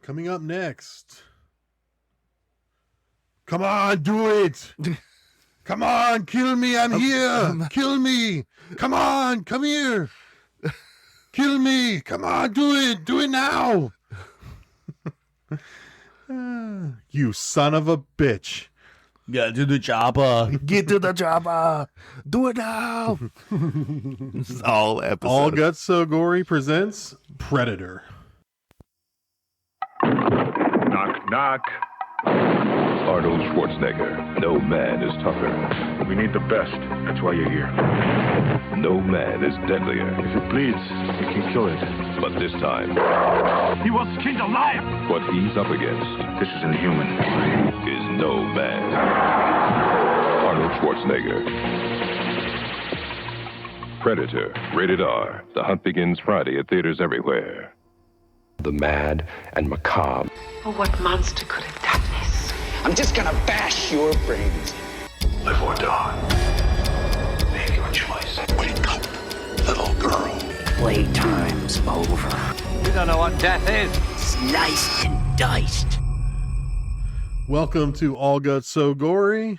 Coming up next. Come on, do it. Come on, kill me. I'm here. Kill me. Come on, come here. Kill me. Come on, do it. Do it now. You son of a bitch. Get to the chopper. Get to the chopper. Do it now. This is all episode. All Guts So Gory presents Predator. Knock, knock. Arnold Schwarzenegger. No man is tougher. We need the best. That's why you're here. No man is deadlier. If it bleeds, we can kill it. But this time, He was skinned alive. what he's up against This is inhuman. is no man. Arnold Schwarzenegger. Predator. Rated R. The hunt begins Friday at theaters everywhere. The mad and macabre. Oh, what monster could have done this? I'm just gonna bash your brains. Live or die. Make your choice. Wake up, little girl. Playtime's over. You don't know what death is. Sliced and diced. Welcome to All Guts So Gory.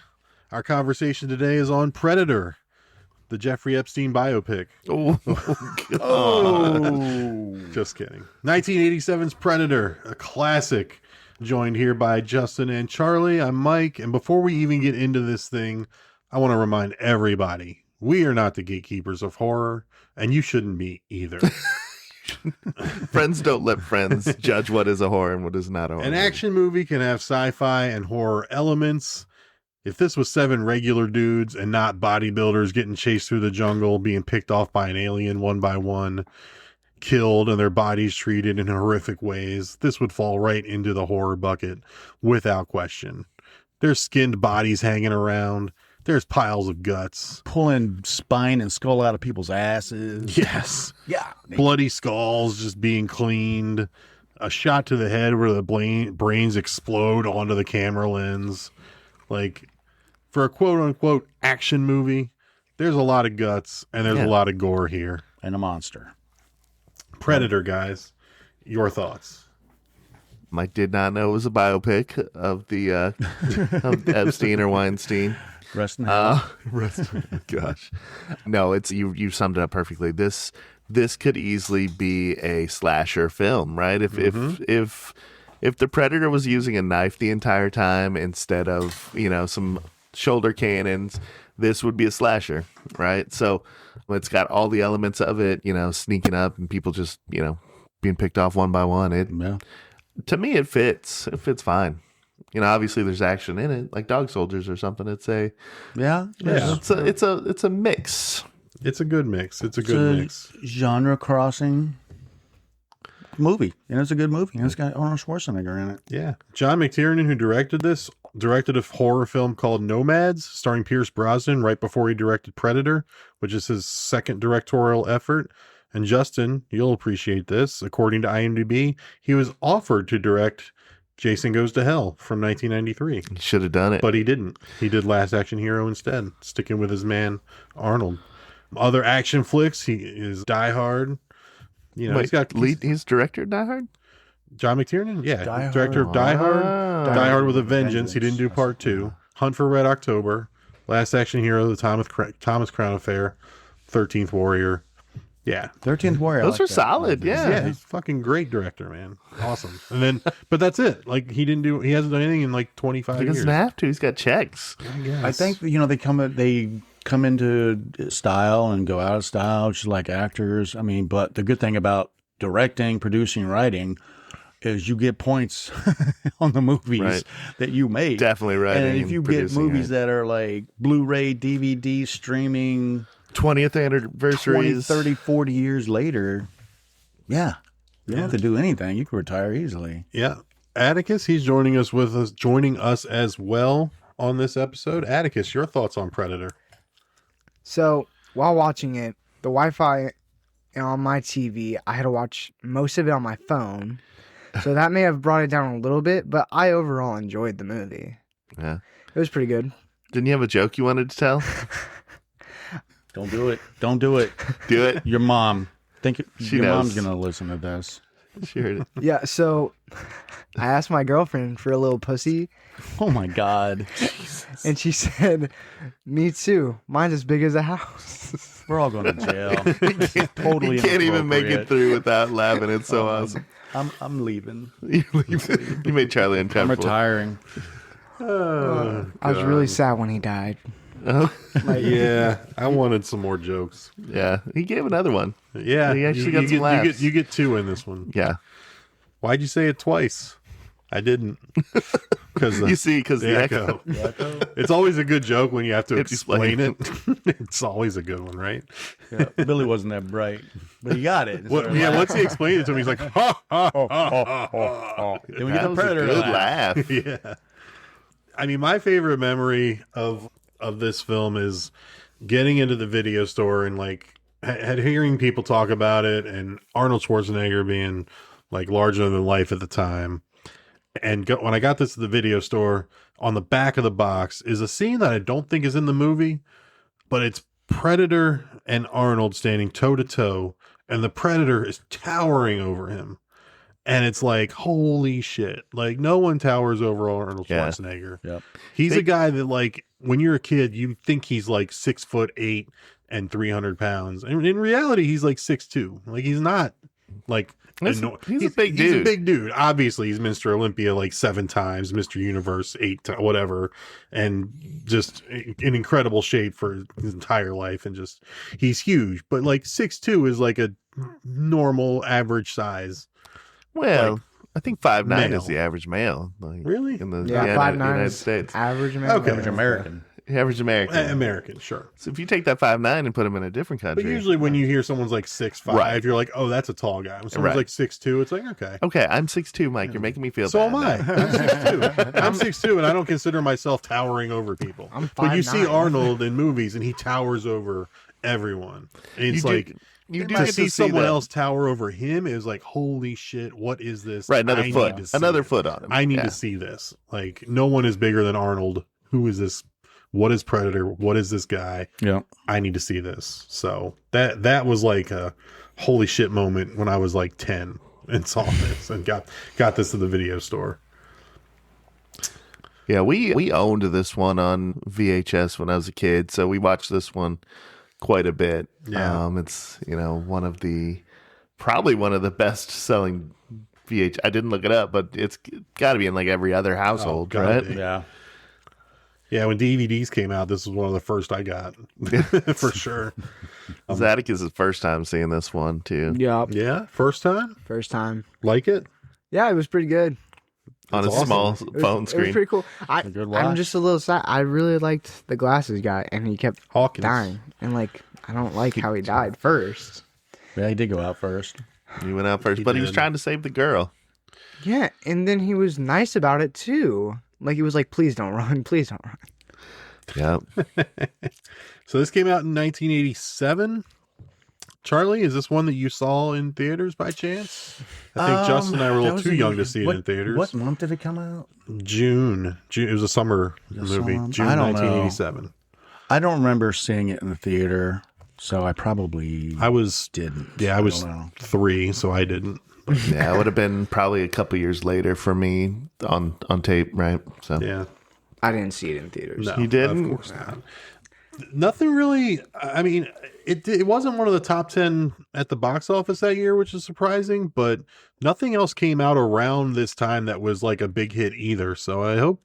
Our conversation today is on Predator, the Jeffrey Epstein biopic. Just kidding. 1987's Predator, a classic. Joined here by Justin and Charlie. I'm Mike, and before we even get into this thing, I want to remind everybody, we are not the gatekeepers of horror, and you shouldn't be either. Friends don't let friends judge what is a horror and what is not a horror. An action movie can have sci-fi and horror elements. If this was 7 regular dudes and not bodybuilders getting chased through the jungle, being picked off by an alien one by one, killed and their bodies treated in horrific ways, this would fall right into the horror bucket without question. There's skinned bodies hanging around. There's piles of guts. Pulling spine and skull out of people's asses. Yes. Yeah. Bloody skulls just being cleaned. A shot to the head where the brains explode onto the camera lens. Like, for a quote-unquote action movie, there's a lot of guts and there's a lot of gore here. And a monster. Predator, guys. Your thoughts? Mike did not know it was a biopic of the of Epstein or Weinstein. Rest in hell. Gosh, no, it's you summed it up perfectly. This could easily be a slasher film, right? If the Predator was using a knife the entire time instead of some shoulder cannons, this would be a slasher, right? So it's got all the elements of it, sneaking up and people just being picked off one by one. To me, it fits. It fits fine. Obviously there's action in it, like Dog Soldiers or something. It's a it's a mix. It's a good mix. It's a good mix. Genre crossing movie. It's a good movie. And it's got Arnold Schwarzenegger in it. Yeah. John McTiernan, who directed this, directed a horror film called Nomads, starring Pierce Brosnan, right before he directed Predator, which is his second directorial effort. And Justin, you'll appreciate this. According to IMDb, he was offered to direct Jason Goes to Hell from 1993. He should have done it. But he didn't. He did Last Action Hero instead, sticking with his man, Arnold. Other action flicks, he is Die Hard. He's director of Die Hard? John McTiernan? Yeah. Die Director Hard. of Die Hard. Die Hard with a Vengeance. Vengeance. He didn't do part 2. Hunt for Red October. Last Action Hero, The Thomas Crown Affair. 13th Warrior. Yeah. 13th Warrior. Those are solid, Yeah, he's a fucking great director, man. Awesome. And then, but that's it. Like, he hasn't done anything in like 25 He years. doesn't have to. He's got checks. I think, they come into style and go out of style, just like actors. I mean, but the good thing about directing, producing, writing is you get points on the movies that you make. Definitely writing. And if you get movies that are like Blu-ray, DVD, streaming, 20th anniversaries, 20, 30, 40 years later, you don't have to do anything. You can retire easily. Yeah. Atticus, he's joining us as well on this episode. Atticus, your thoughts on Predator? So while watching it, the Wi-Fi on my TV, I had to watch most of it on my phone. So that may have brought it down a little bit, but I overall enjoyed the movie. Yeah. It was pretty good. Didn't you have a joke you wanted to tell? Don't do it. Don't do it. Do it. Your mom. She Your knows. mom's going to listen to this. She heard it. Yeah, so I asked my girlfriend for a little pussy, Oh my God. and she said, "Me too. Mine's as big as a house." We're all going to jail. Totally You can't even make it inappropriate. through without laughing. It's so awesome. I'm leaving. You made Charlie I'm uncomfortable. retiring. I was really sad when he died. Yeah, I wanted some more jokes. Yeah, he gave another one. Yeah, He actually got some laughs. you get 2 in this one. Yeah, Why'd you say it twice? I didn't. Because you see, because the echo. It's always a good joke when you have to explain it. It's always a good one, right? Yeah, Billy wasn't that bright, but he got it. Once he explained it to him, he's like, ha, ha, ha, ha, ha. Then we that get the was a predator good laugh. laugh. Yeah. I mean, my favorite memory of this film is getting into the video store and like hearing people talk about it, and Arnold Schwarzenegger being like larger than life at the time. And when I got this to the video store, on the back of the box is a scene that I don't think is in the movie, but it's Predator and Arnold standing toe to toe, and the Predator is towering over him. And it's like, holy shit. Like, no one towers over Arnold Schwarzenegger. Yep. He's a guy that, like, when you're a kid, you think he's like 6'8" and 300 pounds. And in reality, he's like 6'2". Like, he's not like He's a big He's dude. a big dude. Obviously, he's Mr. Olympia like 7 times, Mr. Universe 8 times, whatever, and just in incredible shape for his entire life. And just, he's huge. But like 6'2" is like a normal average size. Well, Like, I think 5'9" male. is the average male. Like, Really? In the Yeah, 5'9" United is States. average American. Okay. Average American. Average American. American, sure. So if you take that 5'9" and put him in a different country. But usually when you hear someone's like 6'5", Right. you're like, oh, that's a tall guy. When someone's Right. like 6'2", it's like, okay. Okay, I'm 6'2", Mike. You're making me feel So bad. am I. I'm 6'2". I'm 6'2", and I don't consider myself towering over people. I'm But you see 5'9". Arnold in movies, and he towers over everyone. And it's You do- like, you do to get see someone that. else tower over him is like, holy shit, what is this? Right, another I foot. need to see Another it. foot on him. I need Yeah. to see this. Like, no one is bigger than Arnold. Who is this? What is Predator? What is this guy? Yeah. I need to see this. So that was like a holy shit moment when I was like 10 and saw this and got this to the video store. Yeah, we owned this one on VHS when I was a kid, so we watched this one quite a bit. Yeah. It's, probably one of the best selling VHS. I didn't look it up, but it's got to be in like every other household, gotta right? be. Yeah. Yeah, when DVDs came out, this was one of the first I got for sure. Atticus' first time seeing this one too. Yup. Yeah, first time, First time. like it. Yeah, it was pretty good. On a That's awesome. small It was, phone It was screen. pretty cool. A good I'm watch. just a little sad. I really liked the glasses guy, and he kept Hawkins. dying. And like, I don't like how he died first. Yeah, he did go out first. He went out first, He but he was did. trying to save the girl. Yeah, and then he was nice about it too. Like he was like, "Please don't run, please don't run." Yep. So this came out in 1987. Charlie, is this one that you saw in theaters by chance? I think Justin and I were a little too young to see it in theaters. What month did it come out? June. It was a summer movie. summer? June I don't know. 1987. I don't remember seeing it in the theater, so I probably I was didn't. Yeah, I was don't know. 3, so I didn't. Yeah, it would have been probably a couple years later for me on tape, right? So Yeah. I didn't see it in theaters. No, You didn't? Of course not. Nothing really. I mean, it wasn't one of the top 10 at the box office that year, which is surprising, but nothing else came out around this time that was like a big hit either. So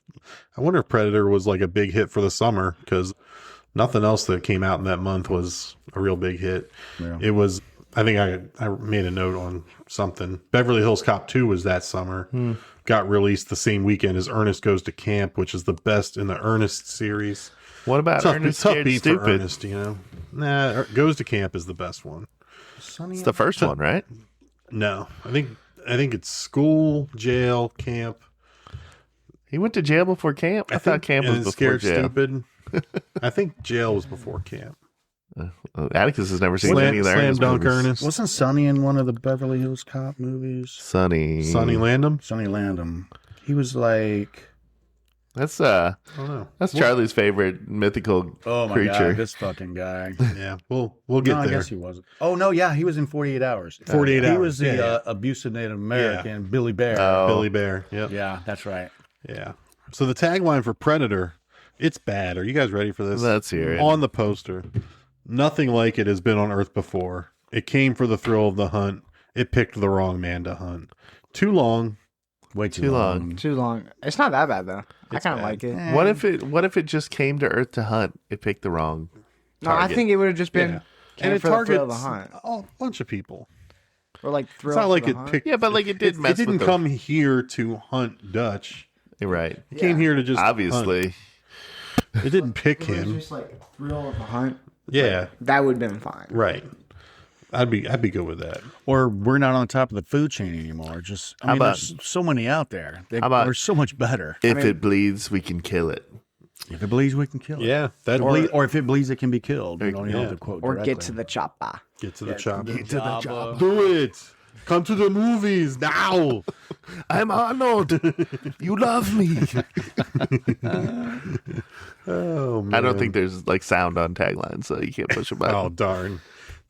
I wonder if Predator was like a big hit for the summer, because nothing else that came out in that month was a real big hit. Yeah. It was, I think I made a note on something. Beverly Hills Cop 2 was that summer. Got released the same weekend as Ernest Goes to Camp, which is the best in the Ernest series. what about Ernest Tough Scared beat for Stupid? Ernest, you know. Nah, Goes to Camp is the best one. It's the first one, right? No, I think it's school, jail, camp. He went to jail before camp. I thought camp and was before Scared jail. Stupid. I think jail was before camp. Atticus has never seen Slam, any of the Slam Ernest Dunk movies. Ernest. Wasn't Sonny in one of the Beverly Hills Cop movies? Sonny. Sonny Landham. Sonny Landham. He was like That's I don't know. that's Charlie's favorite mythical Oh my creature. god, this fucking guy. Yeah, we'll get No, I there. guess he wasn't. Oh no, yeah, he was in 48 Hours. 48 He Hours, was the yeah. abusive Native American Billy Bear. Oh. Billy Bear. Yep. Yeah, that's right. Yeah. So the tagline for Predator, it's bad. Are you guys ready for this? Let's hear it. On the poster, nothing like it has been on Earth before. It came for the thrill of the hunt. It picked the wrong man to hunt. Too long. Way too, Too long. long. Too long. It's not that bad though. I It's kind of bad. like it. What if it just came to Earth to hunt? It picked the wrong No, I target. think it would have just been Yeah. came And it for the thrill of targets the hunt. a bunch of people. Or like thrill It's not for like the it hunt. picked. Yeah, but like it did mess It didn't with come here to hunt Dutch. You're right. It came here to just Obviously. hunt. It didn't pick If it was him. just like thrill of the hunt. Yeah. That would have been fine. Right. I'd be good with that. Or we're not on top of the food chain anymore. Just I How mean, about- there's so many out there. How about- They're so much better. If it bleeds, we can kill it. If it bleeds, we can kill it. Yeah. That Or if it bleeds, it can be killed. You don't even have to quote Or directly. get to the chopper. get to the chopper. Get to the chopper. Do it. Come to the movies now. I'm Arnold. You love me. Oh man. I don't think there's like sound on taglines, so you can't push a button. Oh darn.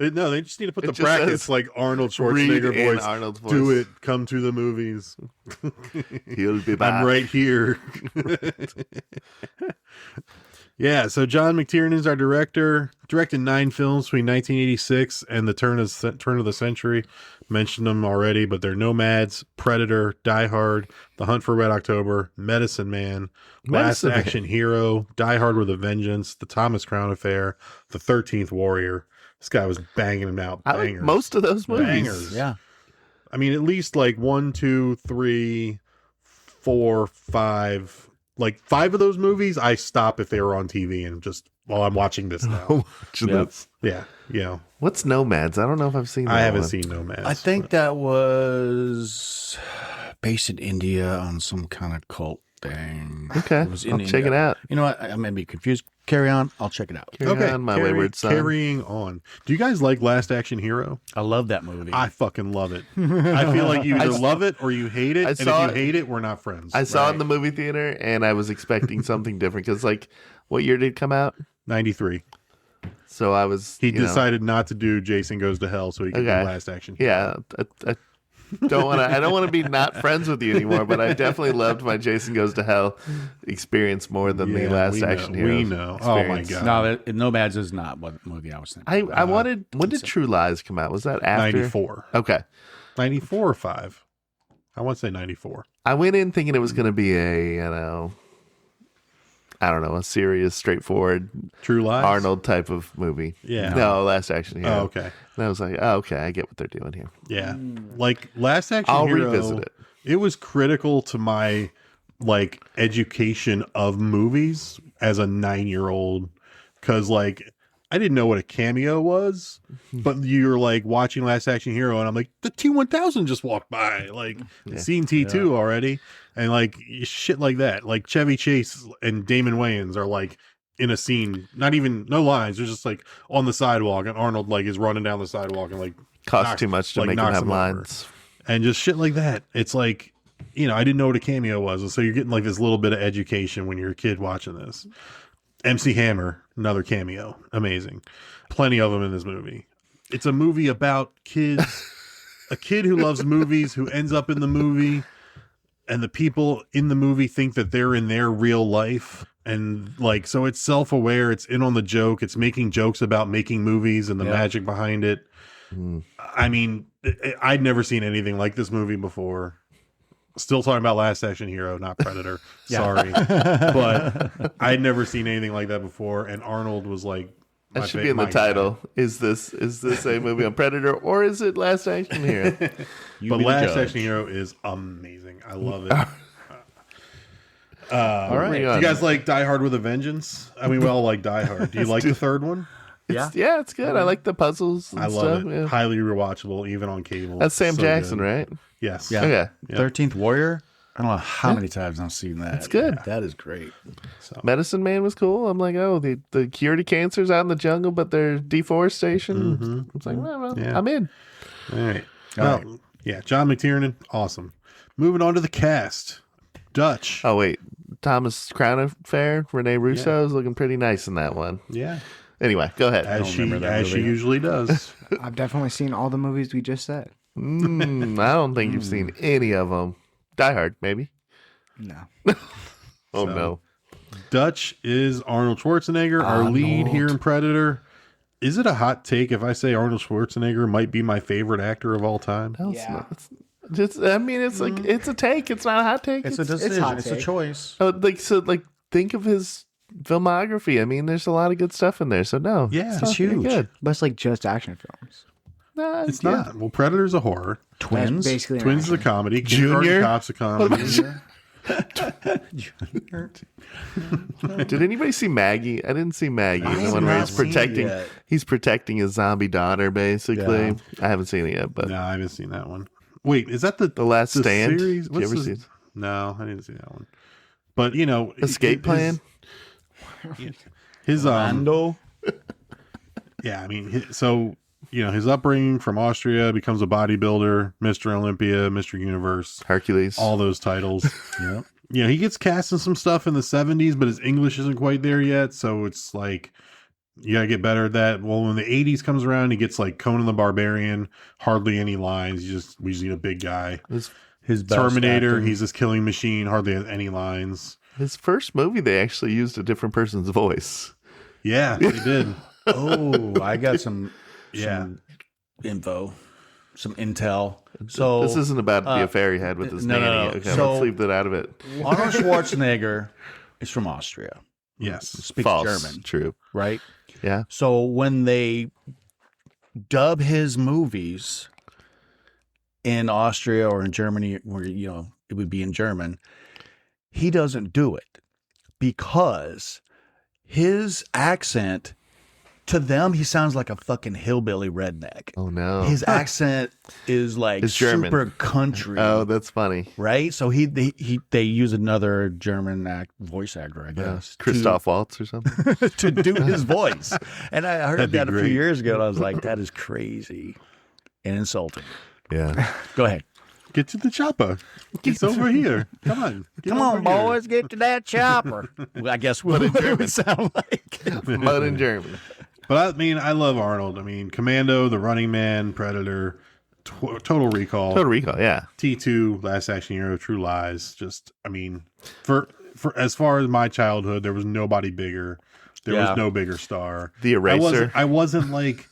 No, they just need to put It the just brackets says, like Arnold read Schwarzenegger in voice. Arnold's voice. Do it. Come to the movies. He'll be back. I'm right here. Yeah, so John McTiernan is our director. Directed 9 films between 1986 and the turn of the century. Mentioned them already, but they're Nomads, Predator, Die Hard, The Hunt for Red October, Medicine Man, Last Medicine Man. Action Hero, Die Hard with a Vengeance, The Thomas Crown Affair, The 13th Warrior. This guy was banging them out. I like Bangers. most of those movies. Bangers. Yeah. I mean, at least like 1, 2, 3, 4, 5. Like 5 of those movies, I stop if they were on TV and just while I'm watching this now. Yeah, you know, What's Nomads? I don't know if I've seen that I haven't one. seen Nomads. I think that was based in India on some kind of cult thing. Okay, It was in I'll check India. it out. You know what? I may be confused. Carry on. I'll check it out. Carry on, my wayward son. Carrying on. Do you guys like Last Action Hero? I love that movie. I fucking love it. I feel like you either love it or you hate it. I And if saw you it- hate it, we're not friends. I saw it in the movie theater, and I was expecting something different because, like, what year did it come out? 93. So I was. He you know, decided not to do Jason Goes to Hell so he could Okay. do Last Action Hero. Yeah, I don't want to. I don't want to be not friends with you anymore. But I definitely loved my Jason Goes to Hell experience more than the Yeah, Last we know, Action Hero. we know. Oh, my experience. God. no, Nomads is not what movie I was thinking. I wanted. When did True Lies come out? Was that after 94. Okay. 94 or 5. I want to say 94. I went in thinking it was going to be a, I don't know, a serious, straightforward True Lies? Arnold type of movie. Yeah. No, Last Action Hero. Oh, okay. And I was like, oh, okay, I get what they're doing here. Yeah. Like Last Action I'll Hero, revisit it. It was critical to my like education of movies as a 9-year-old cuz like I didn't know what a cameo was, but you're like watching Last Action Hero and I'm like the T-1000 just walked by, like seen T2 already, and like shit like that. Like Chevy Chase and Damon Wayans are like in a scene, not even no lines, they're just like on the sidewalk and Arnold like is running down the sidewalk and like Costs knocks- too much to like, make them knocks have him over. lines. And just shit like that. It's like, you know, I didn't know what a cameo was. And so you're getting like this little bit of education when you're a kid watching this. MC Hammer, another cameo. Amazing. Plenty of them in this movie. It's a movie about kids, a kid who loves movies, who ends up in the movie, and the people in the movie think that they're in their real life. And like, so it's self-aware. It's in on the joke. It's making jokes about making movies and the magic behind it. I mean, I'd never seen anything like this movie before. Still talking about Last Action Hero, not Predator. Sorry. But I'd never seen anything like that before. And Arnold was like, That should be in the title. Is this a movie on Predator or is it Last Action Hero? But Last Action Hero is amazing. I love it. All right. Do you guys like Die Hard with a Vengeance? I mean, we all like Die Hard. Do you like the third one? It's good. I like the puzzles and I love stuff. it. Yeah. Highly rewatchable, even on cable. That's Sam So Jackson, good. right? Yes. Yeah. Okay. 13th Warrior. I don't know how many times I've seen that. It's good. That is great. Medicine Man was cool. I'm like, oh, the cure to cancer's out in the jungle, but there's deforestation. It's like, well, Yeah. I'm in. All right. All Well, yeah, John McTiernan, awesome. Moving on to the cast. Dutch. Oh wait, Thomas Crown Affair. Renee Russo is looking pretty nice in that one. Yeah. Anyway, go ahead. As she usually does. I've definitely seen all the movies we just said. I don't think you've seen any of them. Die Hard, maybe. No. Oh no. Dutch is Arnold Schwarzenegger, our lead here in Predator. Is it a hot take if I say Arnold Schwarzenegger might be my favorite actor of all time? No, it's not. I mean, it's like it's a take. It's not a hot take. It's a decision. hot It's a take. choice. Think of his filmography. I mean, there's a lot of good stuff in there. So no, Yeah. it's huge. good. But it's like just action films. No, It's not. Well, Predator's a horror. Twins. That's basically an Twins is a action. comedy. Junior? Kindergarten Cop's a comedy. Did anybody see Maggie? I didn't see Maggie. I The have one where not he's seen it protecting. yet. He's protecting his zombie daughter. Basically, Yeah. I haven't seen it yet. But No, I haven't seen that one. Wait, is that the Last Stand? series? Did you ever see it? No, I didn't see that one. But you know, Escape Plan. His Lando. yeah, I mean, so you know, his upbringing from Austria, becomes a bodybuilder, Mr. Olympia, Mr. Universe, Hercules. all those titles. Yep. You know, he gets cast in some stuff in the 70s, but his English isn't quite there yet. So it's like, you gotta get better at that. Well, when the 80s comes around, he gets like Conan the Barbarian, hardly any lines. We just need a big guy. His best Terminator, acting. he's this killing machine, hardly has any lines. His first movie, they actually used a different person's voice. Yeah, he did. Oh, I got some Yeah. info, some intel. So This isn't about the affair he had with his no, nanny. no, no. Okay, So- let's leave that out of it. Arnold Schwarzenegger is from Austria. Yes. Speaks False. German, True. right? Yeah. So when they dub his movies in Austria or in Germany, where it would be in German, he doesn't do it because his accent, to them, he sounds like a fucking hillbilly redneck. Oh no. His accent is like It's German. super country. Oh, that's funny. right. So they use another German voice actor, I guess, Christoph Waltz or something. to do his voice. And I heard That'd be that a few great. years ago, and I was like, that is crazy and insulting. Yeah. Go ahead. Get to the chopper. It's over here. Come on. Get Come on, over here. boys, get to that chopper. Well, I guess what it would sound like. Mud in Germany. But I mean, I love Arnold. I mean, Commando, The Running Man, Predator, Total Recall, Total Recall, yeah. T2, Last Action Hero, True Lies. Just, I mean, for as far as my childhood, there was nobody bigger. There Yeah. was no bigger star. The Eraser. I wasn't like,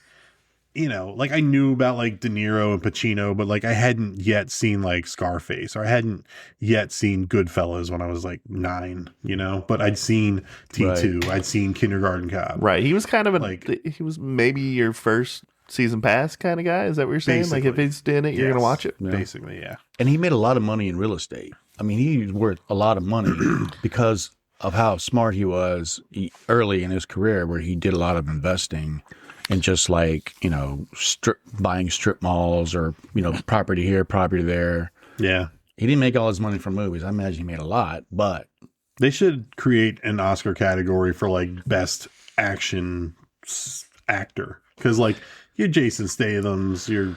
you know, like I knew about like De Niro and Pacino, but like I hadn't yet seen like Scarface, or I hadn't yet seen Goodfellas when I was like 9, you know, but I'd seen T2, I'd seen Kindergarten Cop. Right. He was kind of Like- he was maybe your first season pass kind of guy. Is that what you're saying? Like if Basically. he's doing it, you're Yes. going to watch it. Basically, yeah. And he made a lot of money in real estate. I mean, he's worth a lot of money because of how smart he was early in his career, where he did a lot of investing and just like, buying strip malls or, property here, property there. Yeah. He didn't make all his money from movies. I imagine he made a lot, but They should create an Oscar category for like best action actor. Because like your Jason Statham's, your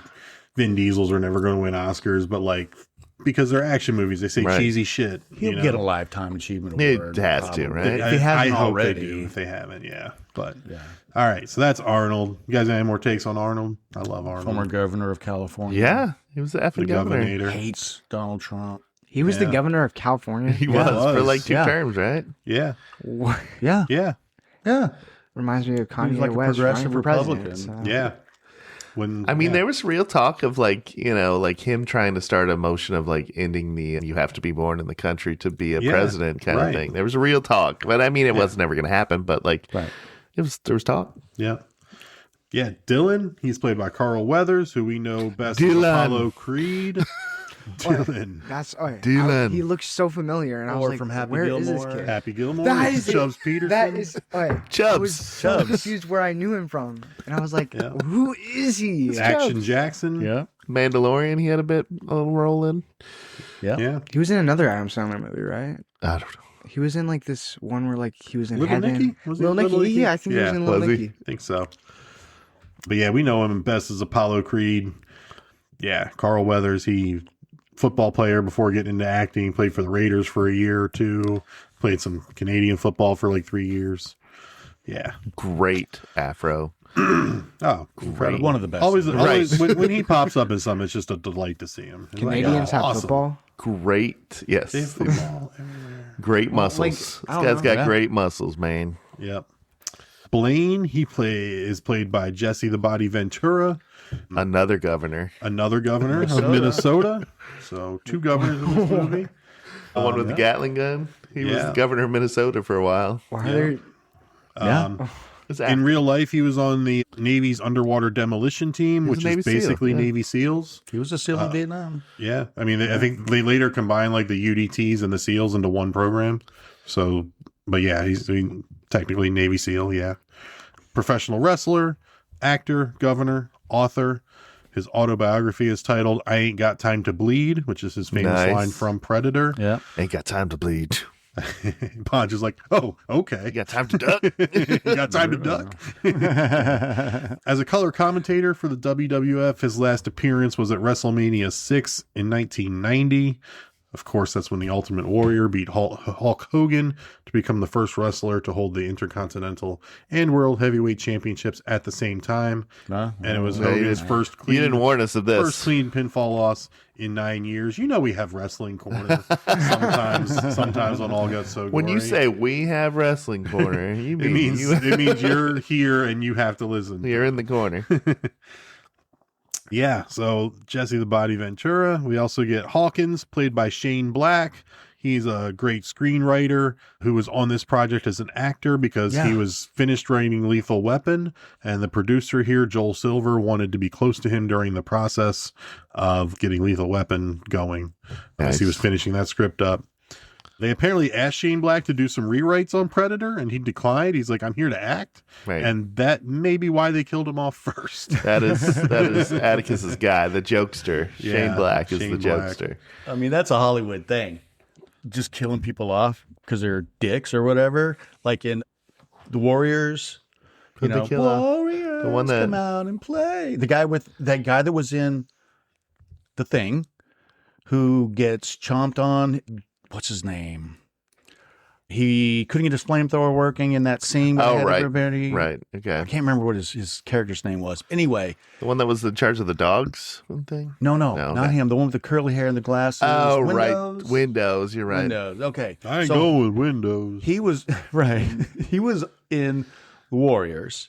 Vin Diesels are never going to win Oscars, but like because they're action movies, they say Right. cheesy shit. he'll get a Lifetime Achievement He Award. has to, right? If he hasn't I hope already. they do if they haven't, yeah. But Yeah. all right, so that's Arnold. You guys have any more takes on Arnold? I love Arnold. Former governor of California. Yeah. He was the the effing governor. governor. Hates Donald Trump. He was the Yeah. governor of California. He Yeah, was for like 2 yeah. terms, right? Yeah, Yeah. yeah, Yeah. Reminds me of Kanye like a West progressive running for Republican. president. So. yeah. When I mean, yeah. there was real talk of like, like him trying to start a motion of like ending the you have to be born in the country to be a Yeah, president kind right. of thing. There was a real talk, but I mean, it was never going to happen. But like, Right. there was talk. Yeah. Yeah, Dylan. He's played by Carl Weathers, who we know best Dylan. from Apollo Creed. Dylan. That's Dylan. he looks so familiar, and I Or was like, from Happy "Where is Gilmore. this kid?" Happy Gilmore. That is Chubbs Peterson. That is. I Chubbs. was so confused where I knew him from, and I was like, Yeah. "Who is he?" Action Jackson. Yeah. Mandalorian, he had a little role in. Yeah. Yeah. He was in another Adam Sandler movie, right? I don't know. He was in like this one where like he was in Little heaven. Nicky? Was he Little Nicky? Little Nicky? Yeah, I think he was Yeah. in Little Was he? Nicky. I think so. But yeah, we know him best as Apollo Creed. Yeah, Carl Weathers. He football player before getting into acting. He played for the Raiders for a year or two. Played some Canadian football for like 3 years. Yeah. Great afro. Oh, incredible. One of the best. Always when he pops up in something, it's just a delight to see him. Canadians have awesome. football. Great. Yes. They have football everywhere. Great muscles. like, This I don't guy's know, got yeah. great muscles, man. Yep. Blaine, is played by Jesse the Body Ventura, Another governor. another governor of Minnesota. So 2 governors in this movie. The one with the Gatling gun. He was yeah. the governor of Minnesota for a while. Why are there? Yeah. In real life, he was on the Navy's underwater demolition team, which Navy is SEAL, basically yeah. Navy SEALs. He was a SEAL in Vietnam. Yeah. I mean, I think they later combined like the UDTs and the SEALs into one program. So, but yeah, he's technically Navy SEAL. Yeah. Professional wrestler, actor, governor, author. His autobiography is titled I Ain't Got Time to Bleed, which is his famous Nice. line from Predator. Yeah. Ain't got time to bleed. Podge is like, oh, okay. You got time to duck. You got time to duck. As a color commentator for the WWF, his last appearance was at WrestleMania 6 in 1990. Of course, that's when the Ultimate Warrior beat Hulk Hogan to become the first wrestler to hold the Intercontinental and World Heavyweight Championships at the same time. And it was Hogan's first clean, You didn't warn us of this. first clean pinfall loss in 9 years. You know we have Wrestling Corner sometimes on All Guts So Gory. When you say we have wrestling corner, you mean it means you're here and you have to listen. you're in the corner. Yeah, so Jesse the Body Ventura. We also get Hawkins, played by Shane Black. He's a great screenwriter who was on this project as an actor because he was finished writing Lethal Weapon, and the producer here, Joel Silver, wanted to be close to him during the process of getting Lethal Weapon going as he was finishing that script up. They apparently asked Shane Black to do some rewrites on Predator, and he declined. He's like, I'm here to act. Right. And that may be why they killed him off first. That is Atticus's guy, the jokester. Yeah, Shane Black is Shane the Black. jokester. I mean, that's a Hollywood thing. Just killing people off because they're dicks or whatever. Like in The Warriors, Who'd they kill off? Warriors, The one that- come out and play. The guy that was in The Thing, who gets chomped on. What's his name? He couldn't get his flamethrower working in that scene. Where Oh, had right. everybody. Right. Okay. I can't remember what his character's name was. Anyway, The one that was in charge of the dogs thing? no, No, not okay. him. The one with the curly hair and the glasses. Oh, Windows. right. Windows. You're right. Windows. Okay. I ain't So- going with Windows. He was right. He was in the Warriors,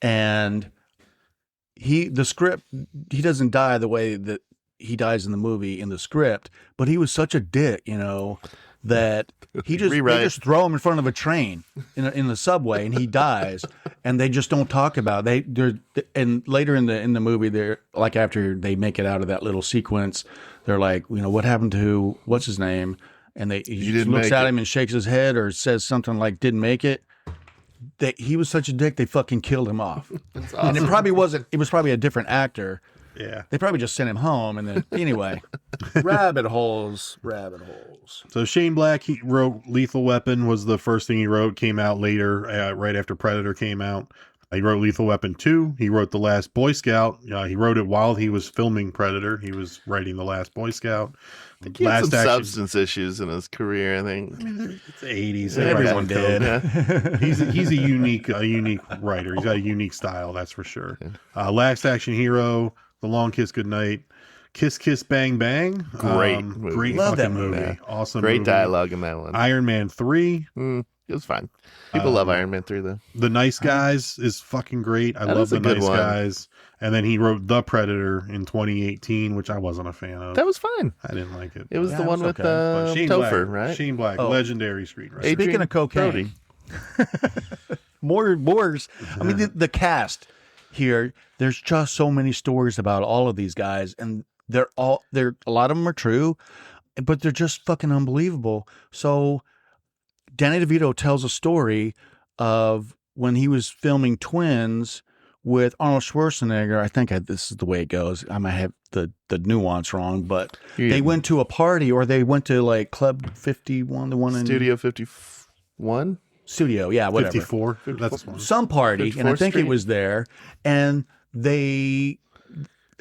and the script. He doesn't die the way that he dies in the movie in the script, but he was such a dick, that they just throw him in front of a train in the subway, and he dies, and they just don't talk about it. And later in the movie, they're like after they make it out of that little sequence, they're like, what happened to what's his name? And he just looks at him and shakes his head or says something like "didn't make it." He was such a dick, they fucking killed him off. That's awesome. And it probably wasn't. It was probably a different actor. Yeah. They probably just sent him home, and then anyway, rabbit holes. So Shane Black, he wrote Lethal Weapon was the first thing he wrote, came out later, right after Predator came out. He wrote Lethal Weapon 2. He wrote The Last Boy Scout. He wrote it while he was filming Predator. He was writing The Last Boy Scout. He had some substance issues in his career, I think. I mean, it's the 80s. Everyone did. Yeah. He's a unique writer. He's got a unique style, that's for sure. Last Action Hero, The Long Kiss Goodnight, Kiss Kiss Bang Bang. Great movie. Great Love fucking that movie. Yeah. Awesome Great movie. dialogue in that one. Iron Man 3. It was fine. People love Iron Man 3, though. The Nice Guys is fucking great. I That love is a The good Nice one. Guys. And then he wrote The Predator in 2018, which I wasn't a fan of. That was fine. I didn't like it. It was Yeah, the it one was with okay. But Shane Topher, Black, right? Shane Black, Oh. legendary screenwriter. Adrian Speaking of cocaine, Brody. more. I mean, the cast here. There's just so many stories about all of these guys, and they're a lot of them are true, but they're just fucking unbelievable. So, Danny DeVito tells a story of when he was filming Twins with Arnold Schwarzenegger. I think this is the way it goes. I might have the nuance wrong, but they went to a party, or they went to like Club 51, the one in Studio 51? Studio, yeah, whatever. 54. That's one. Some party, and I 54th think Street. it was there, and they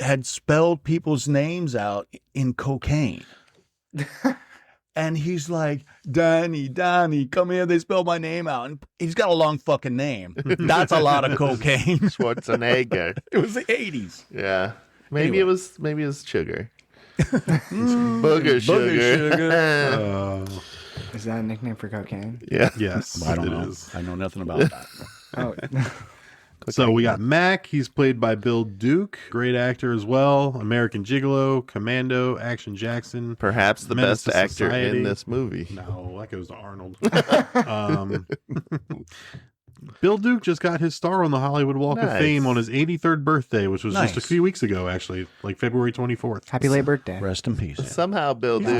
had spelled people's names out in cocaine. And he's like, Donnie, come here. They spelled my name out. And he's got a long fucking name. That's a lot of cocaine. Schwarzenegger. It was the 80s. Yeah. Maybe Anyway. it was sugar. Booger sugar. Is that a nickname for cocaine? Yeah. Yes, I don't it know. is. I know nothing about that. Oh, So we got Mac. He's played by Bill Duke, great actor as well. American Gigolo, Commando, Action Jackson. Perhaps the Menace best to actor Society. in this movie. No, that goes to Arnold. Bill Duke just got his star on the Hollywood Walk of Nice. Fame on his 83rd birthday, which was just a Nice. few weeks ago, actually, like February 24th. happy late birthday. Rest in peace. Somehow Bill Duke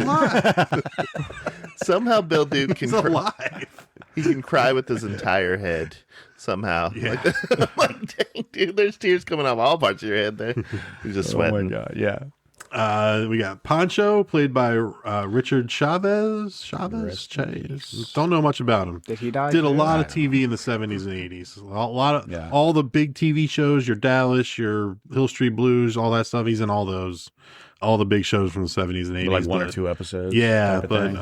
can He's alive. he can cry with his entire head somehow. Yeah. Like, like, dang, dude, there's tears coming off all parts of your head there. He's just sweating. God, yeah. We got Pancho, played by Richard Chaves. Don't know much about him. Did he die? Did a too? lot of TV in the 70s and 80s. A lot of Yeah. all the big TV shows, your Dallas, your Hill Street Blues, all that stuff. He's in all those, all the big shows from the 70s and 80s. Like one or but- two episodes. Yeah, type of but thing.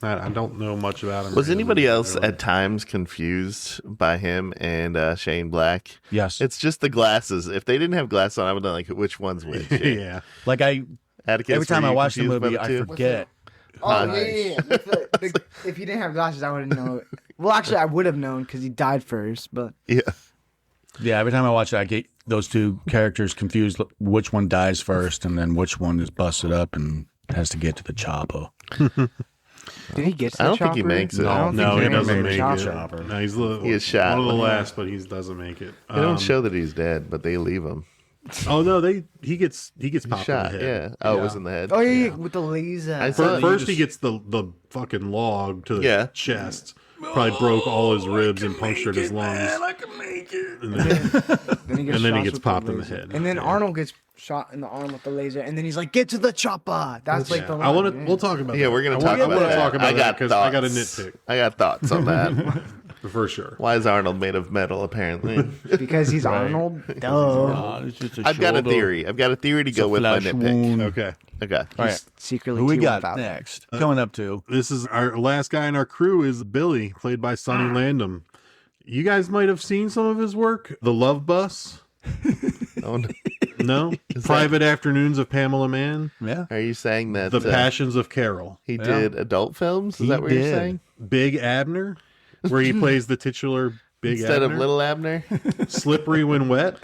I don't know much about him. Was anybody else at times confused by him and Shane Black? Yes. It's just the glasses. If they didn't have glasses on, I would know like which one's which. Yeah. Like Atticus, every time were I you watch the confused by movie, the I two? forget. Oh, yeah. If he didn't have glasses, I wouldn't know. Well, actually, I would have known because he died first, but Yeah. Yeah, every time I watch it, I get those two characters confused. Which one dies first, and then which one is busted up and has to get to the chopper. did he get to I the don't think he chopper? makes it. I don't No, think he made doesn't the make chopper. it. No, he's the He is shot. one of the last, but he doesn't make it. They don't show that he's dead, but they leave him. Oh no, he gets popped Shot. in the head. Yeah. Oh, it was in the head. Oh, yeah, with the laser. I saw- First, he gets the fucking log to the Yeah. chest. Probably broke all his ribs and punctured his lungs. I can make it. And then, Then he gets, and then he shot gets with popped in the laser. head. And then Yeah. Arnold gets shot in the arm with the laser, and then he's like, "Get to the chopper." That's like the. I want to. line, We'll talk about. Yeah, that. we're gonna I talk wanna about that. talk about I that got because thoughts. I got a nitpick I got thoughts on that. for sure. Why is Arnold made of metal? Apparently, because he's Arnold. Duh. I've got a theory. I've got a theory to go with my nitpick. Okay, Okay. All right. Secretly, Who we T1000. got next? Coming up to. this is our last guy in our crew is Billy, played by Sonny Landham. You guys might have seen some of his work. The Love Bus. Oh, no. No. Private Afternoons of Pamela Mann. Yeah. Are you saying that The Passions of Carol. he did adult films? Is He that what you're did. saying? Big Abner, where he plays the titular Big Instead Abner. of Little Abner? Slippery When Wet.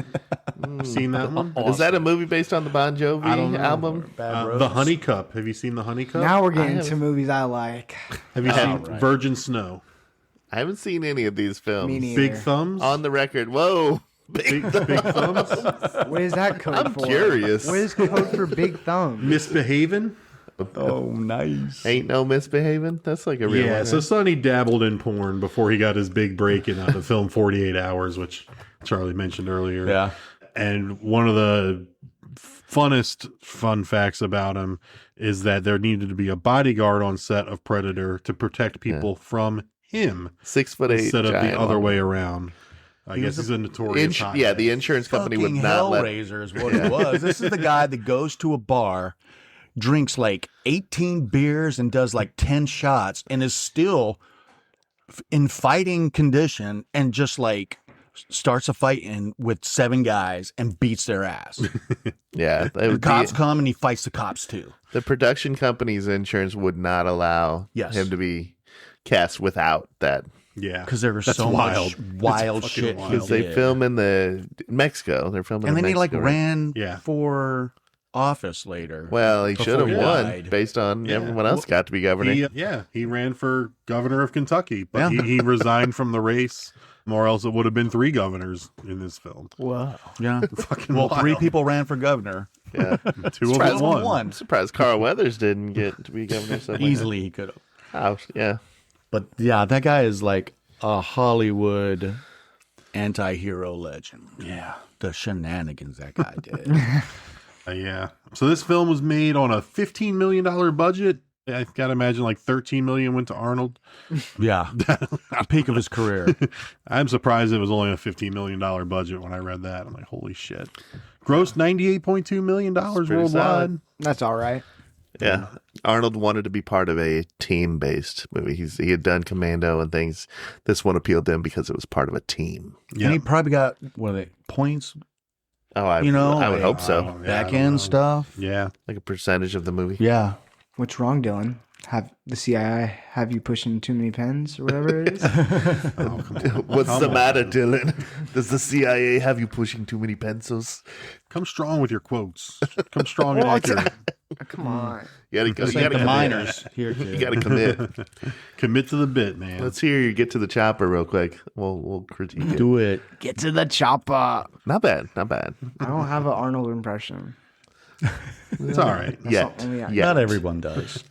Seen that one? Is that a movie based on the Bon Jovi I don't know. album? The Honey Cup. Have you seen The Honey Cup? Now we're getting have- to movies I like. Have you seen right. Virgin Snow? I haven't seen any of these films. Me neither. Big Thumbs? On the record. Whoa. Big Thumbs? What is that code I'm for? curious. What is code for big thumb? Misbehaving? Oh, nice. Ain't no misbehaving? That's like a real Yeah, one. so Sonny dabbled in porn before he got his big break in the film 48 Hours, which Charlie mentioned earlier. Yeah. And one of the funnest fun facts about him is that there needed to be a bodyguard on set of Predator to protect people from him 6'8" instead of the giant other woman. way around. I guess he's a notorious hot Yeah, mess. the insurance company would Fucking not let. Hellraiser is what it was. This is the guy that goes to a bar, drinks like 18 beers and does like 10 shots and is still in fighting condition and just like starts a fight with 7 guys and beats their ass. Yeah, The cops come and he fights the cops too. the production company's insurance would not allow Yes. him to be cast without that Yeah. Because there was That's so wild. much wild It's fucking shit. wild. he because they did. film in Mexico. They're filming, and in then he like Mexico, right? ran Yeah. for office later. Well, he should have before he won died. based on Yeah. everyone else got to be governor. He ran for governor of Kentucky, but Yeah. he resigned from the race, or else it would have been 3 governors in this film. Whoa. Yeah. Fucking Well, wild. 3 people ran for governor. Yeah, 2 of them won. One. I'm surprised Carl Weathers didn't get to be governor. So Easily he could have. Oh, yeah. But yeah, that guy is like a Hollywood anti-hero legend. Yeah. The shenanigans that guy did. Yeah. So this film was made on a $15 million budget. I gotta imagine like 13 million went to Arnold. Yeah. The peak of his career. I'm surprised it was only a $15 million budget when I read that. I'm like, holy shit. Grossed $98.2 million pretty worldwide. solid. That's all right. Yeah. Arnold wanted to be part of a team-based movie. He had done Commando and things. This one appealed to him because it was part of a team. And he probably got, points, Oh, I would hope so. back end stuff. Yeah. Like a percentage of the movie. Yeah. What's wrong, Dylan? Have the CIA have you pushing too many pens or whatever it is? What's the matter, Dylan? Does the CIA have you pushing too many pencils? Come strong with your quotes. Come strong and accurate. Come on. You gotta, It's you like gotta the commit. miners here, You too. gotta commit. Commit to the bit, man. Let's hear you get to the chopper real quick. We'll critique it. Do it. Get to the chopper. Not bad. Not bad. I don't have an Arnold impression. It's all right. Yet. the only I- Yet. Not everyone does.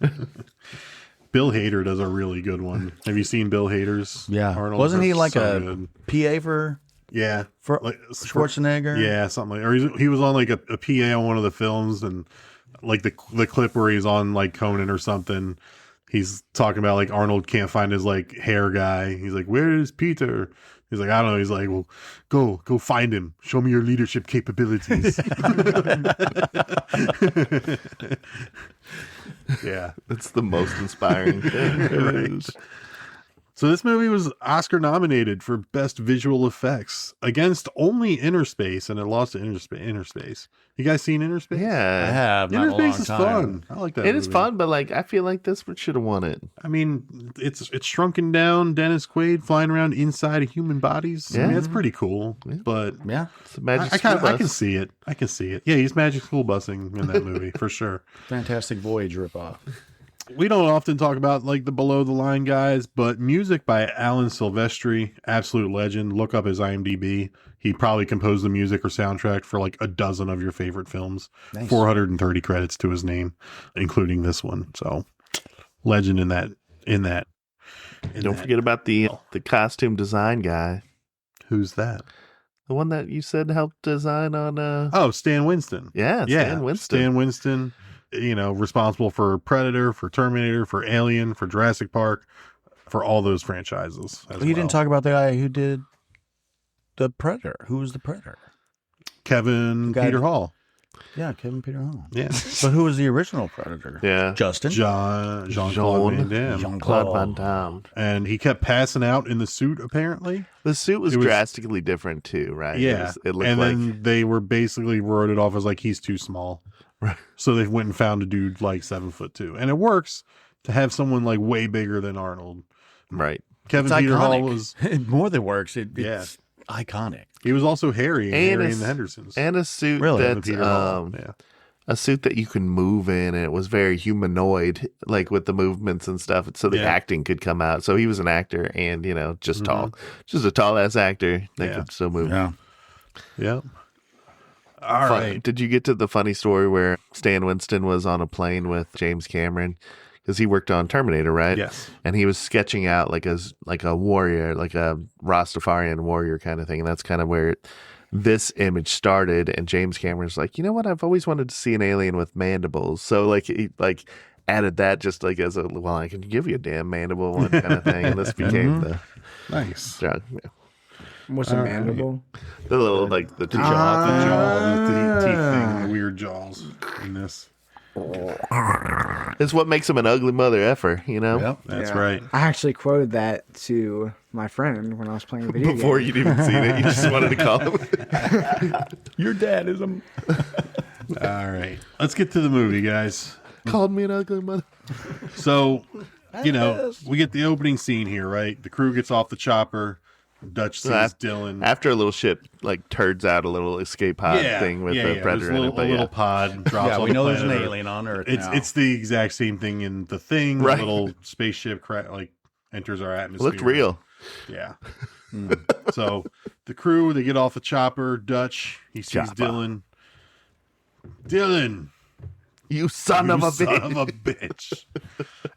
Bill Hader does a really good one. Have you seen Bill Hader's? Yeah. Arnold? Wasn't he That's like so a good. PA for Yeah. Like, Schwarzenegger? Yeah, something like, or he was on like a PA on one of the films, and like the clip where he's on like Conan or something, he's talking about like Arnold can't find his like hair guy. He's like, "Where is Peter?" He's like, "I don't know." He's like, "Well, go find him. Show me your leadership capabilities." Yeah. That's the most inspiring thing. Right. So this movie was Oscar nominated for Best Visual Effects against only Inner Space, and it lost to Inner Space. You guys seen Inner Space? I Yeah. have. Not Inner in a long Space is time. fun. I like that. It is movie. fun, but like I feel like this one should have won it. I mean, it's shrunken down Dennis Quaid flying around inside of human bodies. I mean, Yeah. it's pretty cool. But Yeah. It's a magic I school can bus. see it. I can see it. Yeah, he's magic school busing in that movie for sure. Fantastic Voyage ripoff. We don't often talk about like the below the line guys, but music by Alan Silvestri, absolute legend. Look up his IMDb. He probably composed the music or soundtrack for like a dozen of your favorite films. Nice. 430 credits to his name, including this one. So legend in that. Don't forget about the costume design guy. Who's that? The one that you said helped design on Oh, Stan Winston. Yeah, Stan Winston. Stan Winston, responsible for Predator, for Terminator, for Alien, for Jurassic Park, for all those franchises. As You didn't well. talk about the guy who did the Predator. Who was the Predator? Kevin Guy- Peter Hall. Yeah, Kevin Peter Hall. Yeah. But who was the original Predator? Yeah. Justin? Jean-Claude Van Damme. Jean-Claude Van Damme. And he kept passing out in the suit, apparently. The suit was It was- drastically different too, right? Yeah. It looked and like then they were basically wrote it off as like, he's too small. Right. So they went and found a dude like 7'2". And it works to have someone like way bigger than Arnold. right. Kevin It's Peter iconic. Hall was, It more than works. It's Yeah. iconic. he was also Harry And and a- the Hendersons. And a suit Really? Kevin that Peter Hall. Yeah. a suit that you can move in, and it was very humanoid, like with the movements and stuff, so the Yeah. acting could come out. So he was an actor, and just tall, Mm-hmm. just a tall ass actor that Yeah. could still move. Yeah. Yeah. All Fun- right. Did you get to the funny story where Stan Winston was on a plane with James Cameron because he worked on Terminator, right? Yes. And he was sketching out like a warrior, like a Rastafarian warrior kind of thing, and that's kind of where this image started. And James Cameron's like, you know what? I've always wanted to see an alien with mandibles, so like he added that just like as a I can give you a damn mandible one kind of thing, and this became the Nice. What's a mandible? the little like the The jaw, the teeth thing, the weird jaws in this. It's what makes him an ugly mother effer, Yep. That's Yeah. right. I actually quoted that to my friend when I was playing a video Before game. you'd even seen it, you just wanted to call him. Your dad is a... All right. Let's get to the movie, guys. Called me an ugly mother. So, we get the opening scene here, right? The crew gets off the chopper. Dutch sees Dylan. After a little ship like turns out a little escape pod thing with the There's Predator a in little, it, but a little pod drops Yeah, on we the know there's an planet Earth. alien on Earth It's now. it's the exact same thing in The Thing. Right. The little spaceship enters our atmosphere. looked real. Yeah. So the crew, they get off the chopper. Dutch, he sees Chopper. Dylan. Dylan, You son you of a son bitch. of a bitch.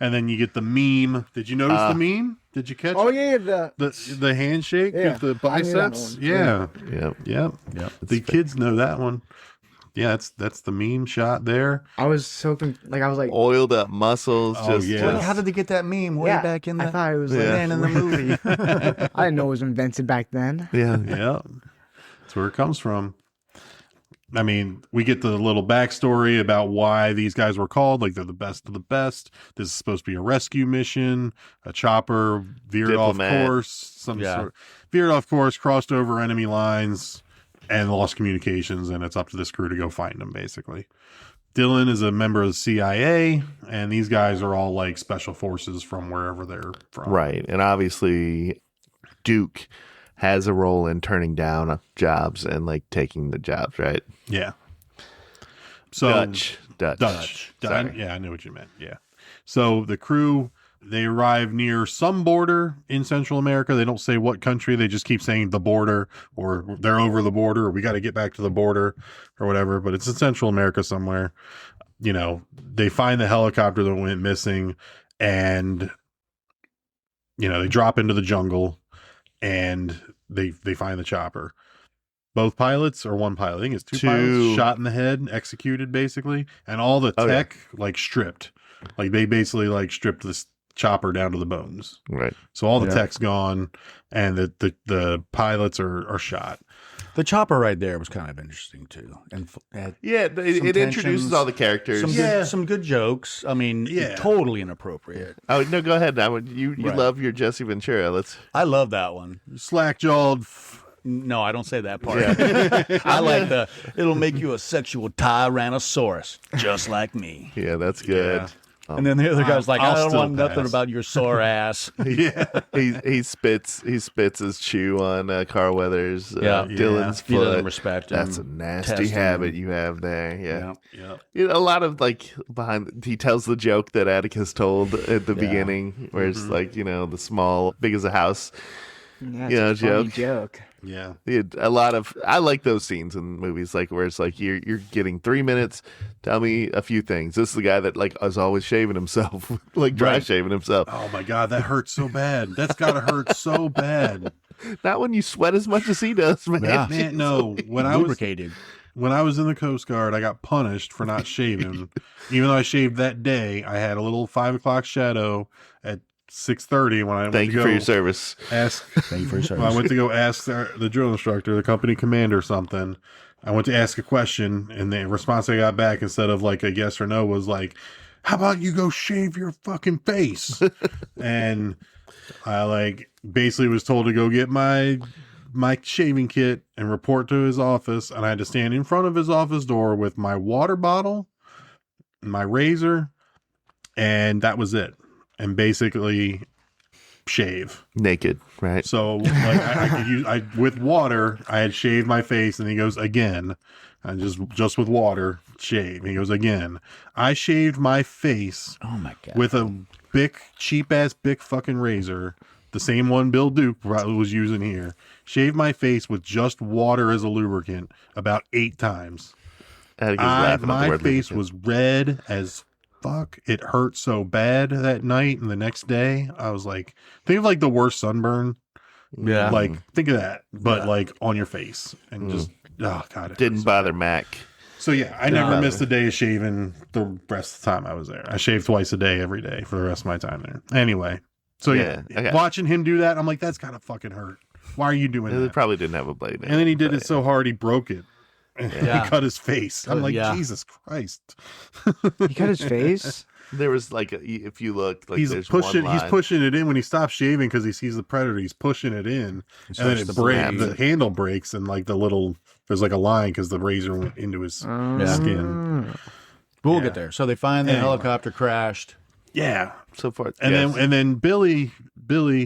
And then you get the meme. Did you notice the meme? Did you catch Oh it? yeah, The handshake Yeah, with the I knew that biceps? one. Yeah. Yep. Yep. Yep. The kids know that one. Yeah, that's the meme shot there. I was so I was like, Oiled up muscles. Oh, Just, yeah. How did they get that meme way yeah, back in I the... thought it was Man in the movie. I didn't know it was invented back then. yeah. Yeah. That's where it comes from. I mean, we get the little backstory about why these guys were called. Like, they're the best of the best. This is supposed to be a rescue mission. A chopper veered Diplomat. off course. Veered off course, crossed over enemy lines, and lost communications. And it's up to this crew to go find them, basically. Dylan is a member of the CIA, and these guys are all like special forces from wherever they're from. Right. And obviously, Duke has a role in turning down jobs and like taking the jobs, right? Yeah. So Dutch. Sorry. Yeah, I knew what you meant. Yeah. So the crew, they arrive near some border in Central America. They don't say what country. They just keep saying the border, or they're over the border, or we got to get back to the border, or whatever. But it's in Central America somewhere. You know, they find the helicopter that went missing, and you know, they drop into the jungle, and they find the chopper. Both pilots, or one pilot, I think it's two pilots, shot in the head, executed basically, and all the tech like stripped. Like they basically like stripped this chopper down to the bones. Right. So all the tech's gone, and the pilots are shot. The chopper right there was kind of interesting too, and it introduces all the characters. Some good jokes. I mean, totally inappropriate. Oh no, go ahead. You love your Jesse Ventura. I love that one. Slack-jawed. No, I don't say that part. I like it'll make you a sexual tyrannosaurus, just like me. Yeah, that's good. Yeah. And then the other guy's like, I don't want nothing pass. about your sore ass. he spits his chew on Carl Weathers. Dylan's He foot. doesn't respect him. That's a nasty habit you have there. Yeah. Yeah. A lot of like he tells the joke that Atticus told at the beginning, where it's like, you know, the small, big as a house, joke. Yeah. I like those scenes in movies, like where it's like you're getting 3 minutes. Tell me a few things. This is the guy that like is always shaving himself, like dry shaving himself. Oh my God, that hurts so bad. That's gotta hurt so bad. Not when you sweat as much as he does, man. Yeah. Man, no. When I was in the Coast Guard, I got punished for not shaving. Even though I shaved that day, I had a little 5 o'clock shadow at 6:30 when I went Thank to you go for your service. Thank you for your service. When I went to go ask the drill instructor, the company commander, something. I went to ask a question, and the response I got back, instead of like a yes or no, was like, "How about you go shave your fucking face?" And I like basically was told to go get my shaving kit and report to his office, and I had to stand in front of his office door with my water bottle, my razor, and that was it. And basically shave Naked, right? So like I could use with water, I had shaved my face, and he goes again, and just with water shave. He goes again. I shaved my face. Oh my God. With a cheap ass Bic fucking razor, the same one Bill Duke was using here. Shaved my face with just water as a lubricant about 8 times. My face was red as fuck. It hurt so bad that night, and the next day I was like, think of like the worst sunburn. Yeah. Like think of that, but like on your face, and just oh God, Didn't bother Mac. So yeah, I never missed a day of shaving the rest of the time I was there. I shaved twice a day every day for the rest of my time there. Anyway, so watching him do that, I'm like, that's gotta fucking hurt. Why are you doing that? They probably didn't have a blade. And then he did it so hard he broke it. Yeah. He cut his face. I'm like, Jesus Christ. He cut his face? There was like, if you look, like he's there's pushing one line. he's pushing it in when he stops shaving because he sees the predator. He's pushing it in, and then it breaks. The handle breaks, and like there's like a line because the razor went into his skin. But we'll get there. So they find the helicopter crashed. Yeah. So forth. And then Billy,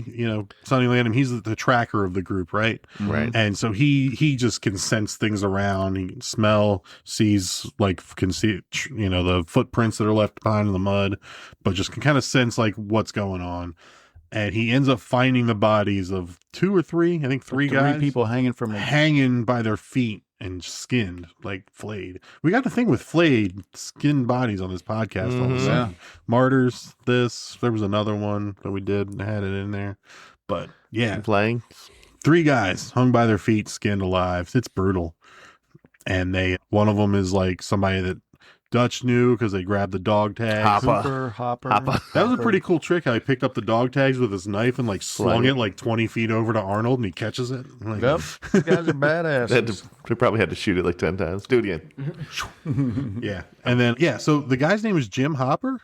you know, Sonny Landham, he's the tracker of the group, right? Right. And so he just can sense things around. He can smell, sees, like, can see, you know, the footprints that are left behind in the mud, but just can kind of sense like what's going on. And he ends up finding the bodies of 2 or 3, I think 3 guys, people hanging by their feet and skinned, like flayed. We got the thing with flayed skinned bodies on this podcast all the time. Yeah. Martyrs, there was another one that we did and had it in there. But yeah, playing 3 guys hung by their feet, skinned alive. It's brutal. And one of them is like somebody that Dutch knew because they grabbed the dog tags. Hopper. That was a pretty cool trick how he picked up the dog tags with his knife and like slung it like 20 feet over to Arnold and he catches it. Like, Yep. These guys are badasses. They probably had to shoot it like 10 times. Do it again. yeah. And then, so the guy's name is Jim Hopper.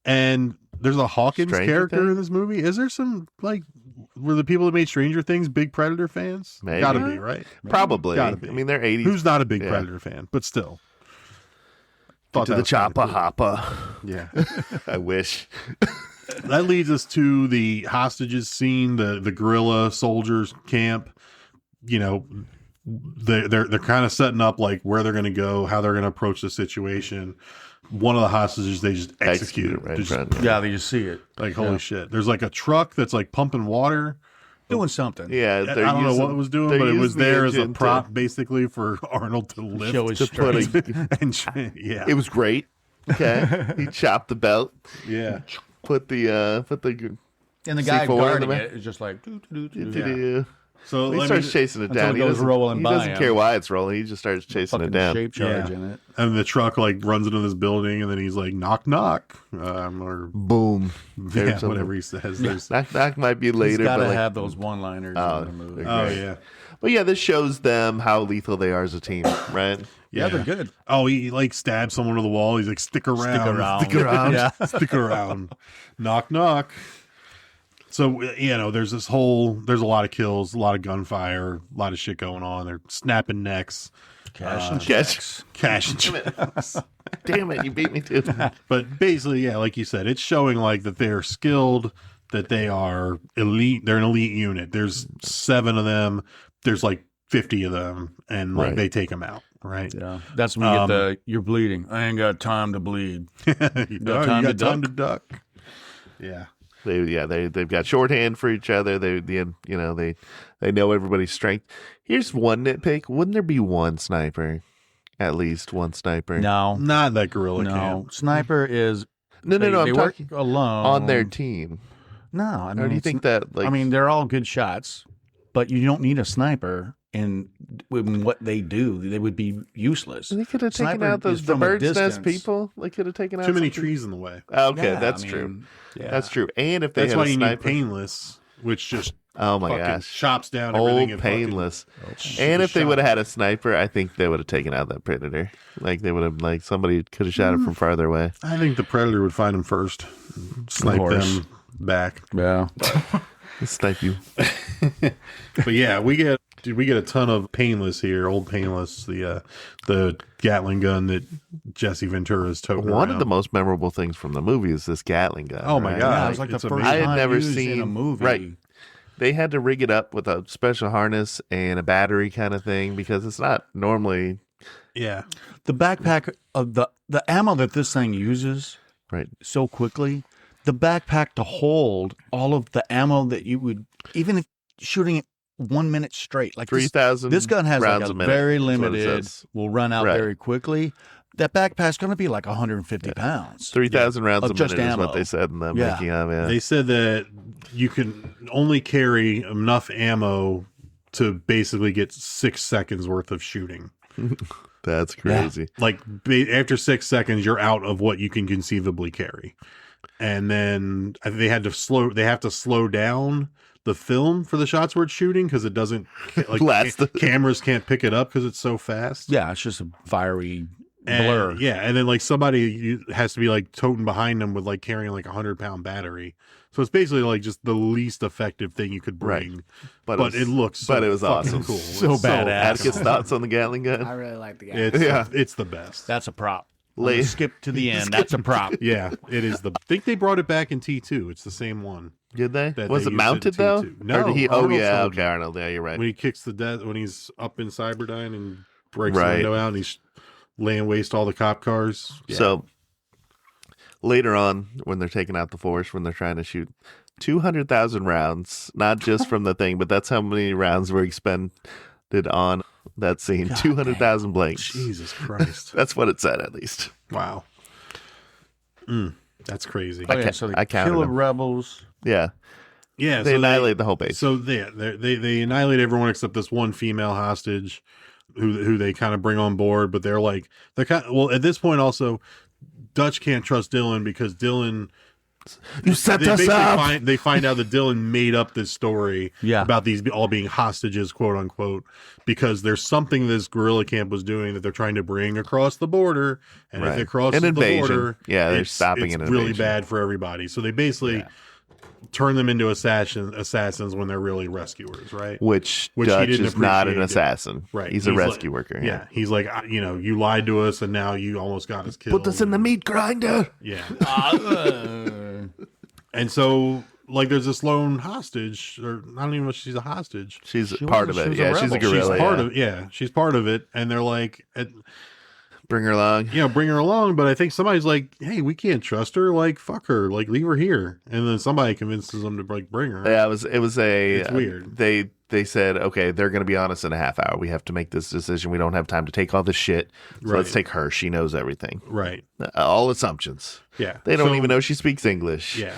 And there's a Hawkins Stranger character Things? in this movie. Is there some, like, were the people that made Stranger Things big Predator fans? Maybe. Gotta be, right? Probably. Gotta be. I mean, they're 80s. Who's not a big Predator fan? But still. Thought to that the was kinda chopper cool. hopper? Yeah. I wish. That leads us to the hostages scene, the guerrilla soldiers camp. You know, they're kind of setting up like where they're going to go, how they're going to approach the situation. One of the hostages they just execute. right in Just, front. Yeah, they just see it. like holy shit. There's like a truck that's like pumping water. Doing something. Yeah, I don't know what it was doing, they're but it was using the there as a engine prop basically for Arnold to lift. Show his to put strength. and yeah. It was great. Okay, he chopped the belt, Yeah. put the And the guy C4 in guarding the it is just like, So he let starts me- chasing it until down. it goes rolling he by doesn't him. care why it's rolling. He just starts chasing fucking it down. shape charge Yeah. in it. and the truck like runs into this building and then he's like knock knock or Boom. yeah, There's something. whatever he says. There's, Knock knock might be later, He's got but to like, have those one-liners in the movie. oh yeah. but yeah, this shows them how lethal they are as a team, right? Yeah, they're good. Oh, he like stabs someone to the wall. He's like, stick around. Stick around. Yeah. Stick around. Knock, knock. So, you know, there's a lot of kills, a lot of gunfire, a lot of shit going on. They're snapping necks. Cash and Catch. Cash and checks. Damn it, you beat me to it. But basically, yeah, like you said, it's showing like that they're skilled, that they are elite. They're an elite unit. There's 7 of them. There's like 50 of them. And like Right. they take them out. Right. Yeah, that's when you get the you're bleeding. I ain't got time to bleed. you got time to time to duck. Yeah. They've got shorthand for each other. They know everybody's strength. Here's one nitpick: wouldn't there be one sniper, at least one sniper? No, Not that gorilla no. camp. Sniper is no. they I'm work talking alone on their team. No, I mean, Or do you it's think n- that? Like, I mean, they're all good shots, but you don't need a sniper in what they do. They would be useless. they could have taken Sniper out the is from a bird's nest distance. people. They could have taken out Too many some- trees in the way. Okay, Yeah, that's I true. mean, yeah. That's true. And if they That's had why a you need sniper, painless, which just oh my fucking gosh, chops down everything. old and fucking- painless. And if they shot. would have had a sniper, I think they would have taken out that predator. Like they would have, like somebody could have shot it from farther away. I think the predator would find them first, snipe course. them back. Yeah. Snipe you. But yeah, we get a ton of painless here. Old painless, the Gatling gun that Jesse Ventura is toting One around. of the most memorable things from the movie is this Gatling gun. Oh my right? God. Yeah, it was like the It's first amazing. I had time never used seen in a movie. Right. They had to rig it up with a special harness and a battery kind of thing because it's not normally Yeah, The backpack of the ammo that this thing uses right. so quickly, the backpack to hold all of the ammo that you would, even if shooting it 1 minute straight, like 3,000 this gun has like rounds a a minute. very That's what it limited, says. will run out Right. very quickly. That backpack's going to be like 150 pounds. 3,000 rounds Of a just minute is ammo. what they said in the Yeah. making of. Yeah. they said that you can only carry enough ammo to basically get 6 seconds worth of shooting. That's crazy. Like after 6 seconds, you're out of what you can conceivably carry. And then they have to slow down the film for the shots where it's shooting because it doesn't like cameras can't pick it up because it's so fast. Yeah, it's just a fiery And, blur. yeah, and then like somebody has to be like toting behind them with like carrying like 100-pound battery. So it's basically like just the least effective thing you could bring. Right. But it looks so but it was fucking awesome. cool. So It's badass. Atticus thoughts on the Gatling gun? I really like the guy. It's the best. That's a prop. Late- Skip to the end. That's a prop. Yeah, it is I think they brought it back in T2. It's the same one. Did they? That Was they it used mounted in though? T2. No, Or did he? Oh Arnold yeah, soldier. okay, Arnold. Yeah, you're right. When he kicks when he's up in Cyberdyne and breaks Right. the window out and he's laying waste to all the cop cars. Yeah. So later on, when they're taking out the force, when they're trying to shoot 200,000 rounds, not just from the thing, but that's how many rounds were expended on that scene. 200,000 blanks. Jesus Christ. That's what it said, at least. Wow. That's crazy. Oh, yeah, so they I counted kill the them. rebels. Yeah, Yeah, they annihilate the whole base. So they annihilate everyone except this one female hostage. who they kind of bring on board, but they're at this point also Dutch can't trust Dylan because Dylan. You set us up. They find out that Dylan made up this story about these all being hostages, quote unquote, because there's something this guerrilla camp was doing that they're trying to bring across the border, and if it crosses the border, they're stopping it's really bad for everybody. So they basically turn them into assassins when they're really rescuers, right? Which Dutch is not an assassin, right? He's a rescue worker. Yeah, he's like, you lied to us, and now you almost got us killed. Put us in the meat grinder. Yeah. And so, there's this lone hostage, or I don't even know if she's a hostage. She's part of it. Yeah, she's a guerrilla. She's part of it, and they're like, bring her along. Yeah, bring her along. But I think somebody's like, hey, we can't trust her. Fuck her. Leave her here. And then somebody convinces them to bring her. Yeah, it's weird. They said, okay, they're going to be on us in a half hour. We have to make this decision. We don't have time to take all this shit. So let's take her. She knows everything. Right. All assumptions. Yeah. They don't even know she speaks English. Yeah.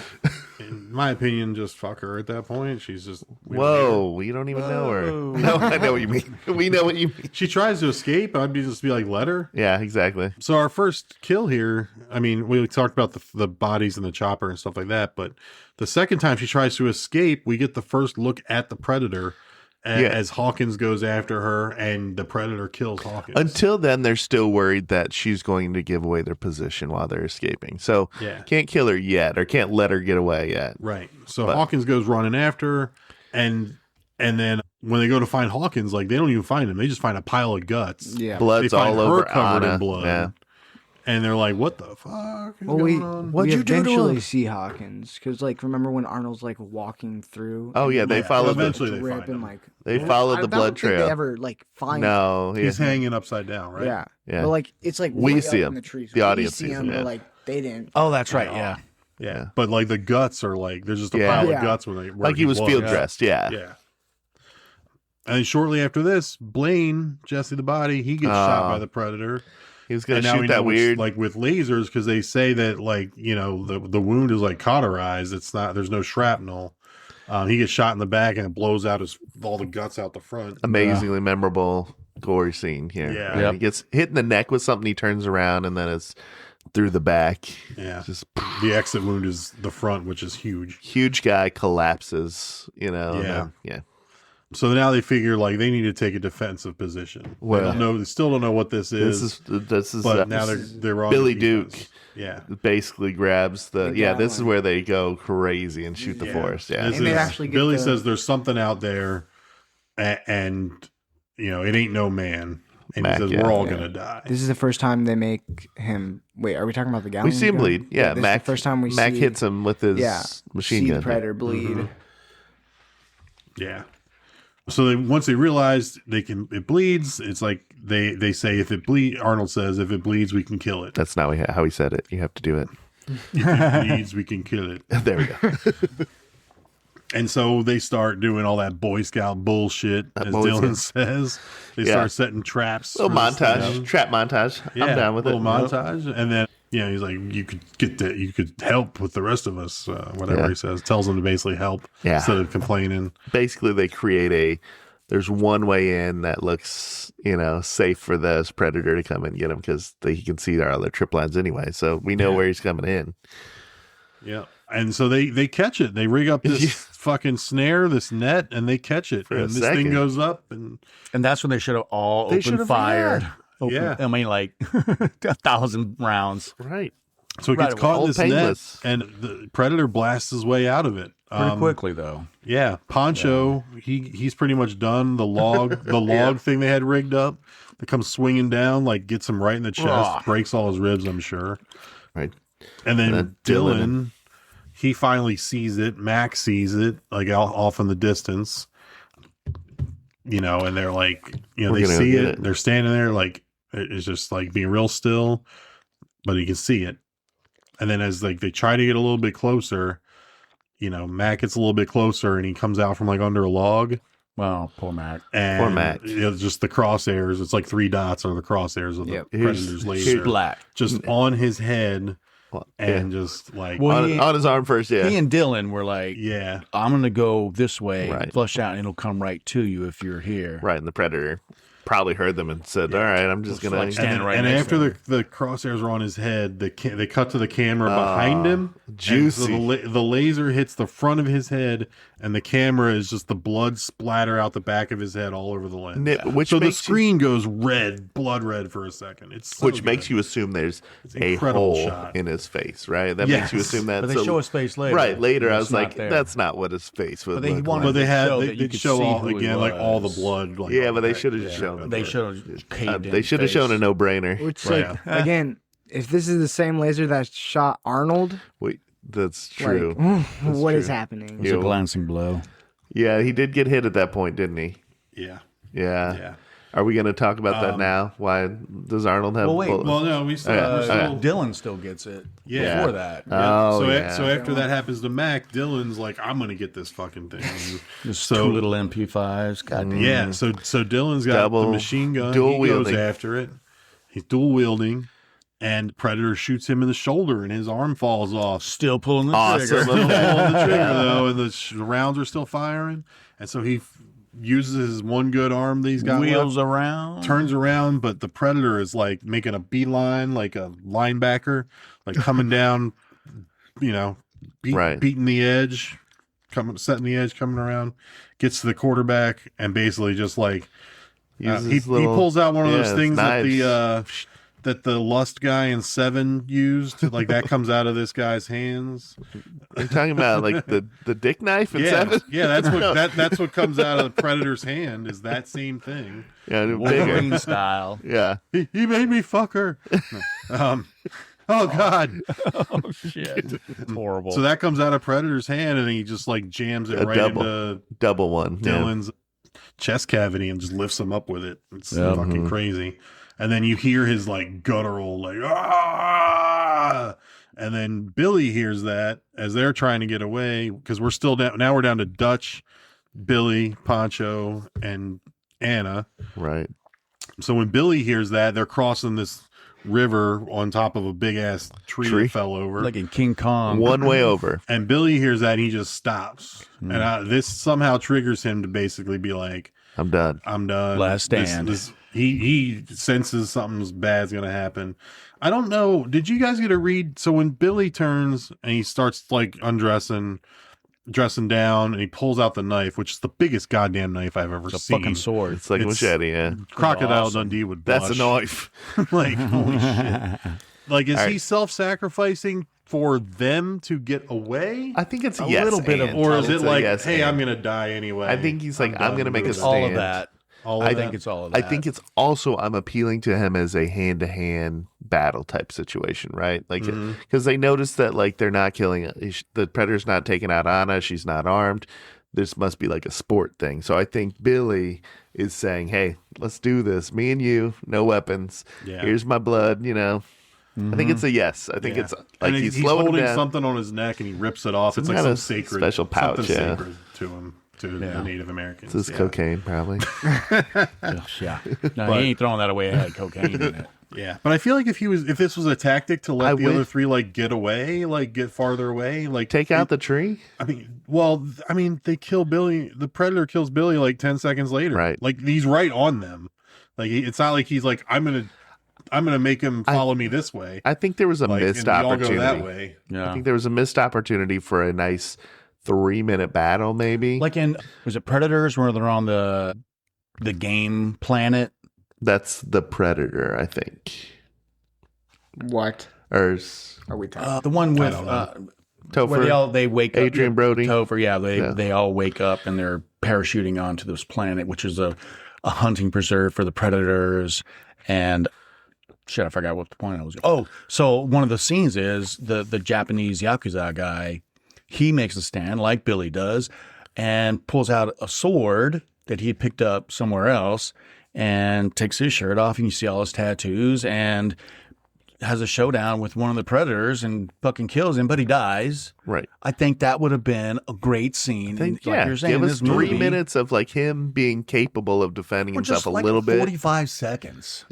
In my opinion, just fuck her at that point. She's just... We don't even know her. No, I know what you mean. We know what you mean. She tries to escape. I'd just be like, let her. Yeah, exactly. So our first kill here, I mean, we talked about the bodies in the chopper and stuff like that, but the second time she tries to escape, we get the first look at the Predator as Hawkins goes after her, and the Predator kills Hawkins. Until then, they're still worried that she's going to give away their position while they're escaping. So can't kill her yet, or can't let her get away yet. Right. So Hawkins goes running after her, and then when they go to find Hawkins, they don't even find him. They just find a pile of guts. Yeah. Blood's all over covered Anna. in blood. Yeah. And they're like, what the fuck is going on? What'd you eventually see Hawkins, because remember when Arnold's walking through? Oh yeah, they follow eventually they the find him. They follow the blood trail. They ever find no, he's hanging upside down, right? Yeah. Yeah. But it's we see him. In the trees. The audience see sees him. him. But they didn't. Oh, that's right. Yeah. Yeah. But the guts are there's just a pile of guts where he was field dressed. Yeah. Yeah. And then shortly after this, Blaine, Jesse the body, he gets shot by the Predator. He was going to shoot that weird, with lasers, because they say that the wound is cauterized. It's not. There's no shrapnel. He gets shot in the back, and it blows out all the guts out the front. Amazingly memorable gory scene here. Yeah, yep. He gets hit in the neck with something. He turns around, and then it's through the back. Yeah, just the exit wound is the front, which is huge. Huge guy collapses. Yeah. So now they figure they need to take a defensive position. Well, they still don't know what this is. This is. But now they're on Billy Duke. Yeah, basically grabs the. This is where they go crazy and shoot the forest. Yeah, Billy says there's something out there, and it ain't no man. And Mac, he says we're all gonna die. This is the first time they make him. Wait, are we talking about the galleon? We see him bleed. Yeah, Mac. Is the first time we Mac hits him with his machine gun. The Predator bleed. Mm-hmm. Yeah. So once they realize it bleeds, it's they say if it bleeds, Arnold says if it bleeds, we can kill it. That's not how he said it. You have to do it. If it bleeds, we can kill it. There we go. And so they start doing all that Boy Scout bullshit, as Dylan says. They start setting traps. Little montage, trap montage. Yeah, I'm down with little montage, and then he's like, you could help with the rest of us, whatever he says. Tells them to basically help instead of complaining. Basically, they create there's one way in that looks, safe for this Predator to come and get him, because he can see our other trip lines anyway. So we know where he's coming in. Yeah. And so they catch it. They rig up this fucking snare, this net, and they catch it. And this thing goes up. And that's when they should have all opened fire. I mean, 1,000 rounds. Right. So it gets caught in this net, and the Predator blasts his way out of it. Pretty quickly, though. Yeah. Poncho, he's pretty much done. The log thing they had rigged up that comes swinging down, gets him right in the chest, breaks all his ribs, I'm sure. Right. And then Dylan, he finally sees it. Mac sees it, off in the distance. And they're they see it. They're standing there, it's just being real still, but he can see it. And then as they try to get a little bit closer, Mac gets a little bit closer, and he comes out from under a log. Wow, poor Mac. And poor Mac. Just the crosshairs. It's 3 dots are the crosshairs of the Predator's laser. Black. Just on his head. And just on his arm first, He and Dylan were I'm going to go this way, right. flush out, and it'll come right to you if you're here. Right, and the Predator. probably heard them and said, "All right, I'm just gonna." And after the crosshairs are on his head, they cut to the camera behind him. Juicy. So the laser hits the front of his head, and the camera is just the blood splatter out the back of his head all over the lens. Which so the makes screen goes red, blood red for a second. It's so which good. makes you assume there's an a incredible hole shot. in his face, right? That makes you assume that. But they show his face later. Right, later. I It's was not like, there. that's not what his face would But he look wanted like. But they had show they that you did could show see all who he again, like all the was. blood. Like, Yeah, on but the they back should of have his shown head. They should have caved in They should have shown a face. no-brainer. Which, Right. like, again, if this is the same laser that shot Arnold, Wait, that's true. like, what is true. happening? It was a glancing blow. Yeah, he did get hit at that point, didn't he? Yeah. Yeah. Yeah. Are we going to talk about that now? Why does Arnold have? Well, wait. bullets? Well, no, we still. Yeah. We're still Dylan still gets it. Yeah. Before that. Oh, so, yeah. so after that happens to Mac, Dylan's like, I'm gonna get this fucking thing. Just so two little MP5s. God damn. yeah, so Dylan's got Double- the machine gun. dual He goes wielding. after it. He's dual wielding, and Predator shoots him in the shoulder, and his arm falls off. Still pulling the Awesome. trigger. Still pulling the trigger though, and the rounds are still firing. And so he uses his one good arm that he's got Wheels left, around. turns around, but the Predator is like making a beeline, like a linebacker, like coming down, Right. beating the edge, setting the edge, coming around, gets to the quarterback, and basically just like Uses he little- pulls out one of those yeah, things knives. that the Lust guy in Seven used, like that comes out of this guy's hands. You're talking about like the dick knife in Seven? Yeah, that's what comes out of the Predator's hand is that same thing. Yeah, bigger. Wolverine style. Yeah. He made me fuck her. Oh God! Oh shit! It's horrible. So that comes out of Predator's hand, and he just like jams it A right into double one. Yeah. Dylan's chest cavity and just lifts him up with it. It's Yeah. fucking crazy. And then you hear his like guttural like ah, and then Billy hears that as they're trying to get away because we're still down. Now we're down to Dutch, Billy, Pancho, and Anna. Right. So when Billy hears that, they're crossing this river on top of a big ass tree that fell over. like in King Kong. One way over. And Billy hears that and he just stops. And this somehow triggers him to basically be like, I'm done. I'm done. Last stand. He senses something bad's going to happen. I don't know. Did you guys get a read? So when Billy turns and he starts like dressing down, and he pulls out the knife, which is the biggest goddamn knife I've ever It's a seen. fucking sword. It's like a machete, yeah. Crocodile Awesome. Dundee would That's a blush. knife. Like, holy shit. Like, is All he right. self-sacrificing for them to get away? I think it's a A little bit of- and. Or is It's it a like, yes hey, and. I'm going to die anyway? I think he's like, I'm done gonna make a with it. stand. All of that. All of I that? think it's all of I that. think it's also I'm appealing to him as a hand-to-hand battle type situation, right? Like because they notice that like they're not killing the Predator's not taking out Anna, she's not armed. This must be like a sport thing. So I think Billy is saying, "Hey, let's do this. Me and you, no weapons. Yeah. Here's my blood." I think it's a yes. I think Yeah. it's like And he's he's slowing holding down. something on his neck and he rips it off. It's like Some kind some of sacred special pouch, something yeah. sacred to him, to the Native Americans. This is yeah. cocaine, probably. Yeah. No, he ain't throwing that away. It had cocaine in it. Yeah, but I feel like if this was a tactic to let I the other wish- three like get away, like get farther away, like Take out the tree. I mean, they kill Billy. The Predator kills Billy like 10 seconds later. Right. Like he's right on them. Like it's not like he's like I'm gonna make him follow me this way. I think there was a Like, missed and we all opportunity. go that way. I Yeah. think there was a missed opportunity for a nice 3-minute battle, maybe. Like in, was it Predators where they're on the game planet? That's the Predator, I think. What Or are we talking? The one with Topher. where they wake up. Adrian Brody. Topher, yeah, they all wake up and they're parachuting onto this planet, which is a hunting preserve for the predators. And shit, I forgot what the point I was. Oh, so one of the scenes is the Japanese Yakuza guy. He makes a stand like Billy does, and pulls out a sword that he had picked up somewhere else, and takes his shirt off, and you see all his tattoos, and has a showdown with one of the predators and fucking kills him, but he dies. Right. I think that would have been a great scene. I think, like you're saying, give in us this 3 movie, minutes of like him being capable of defending or himself just a like little bit. 45 seconds.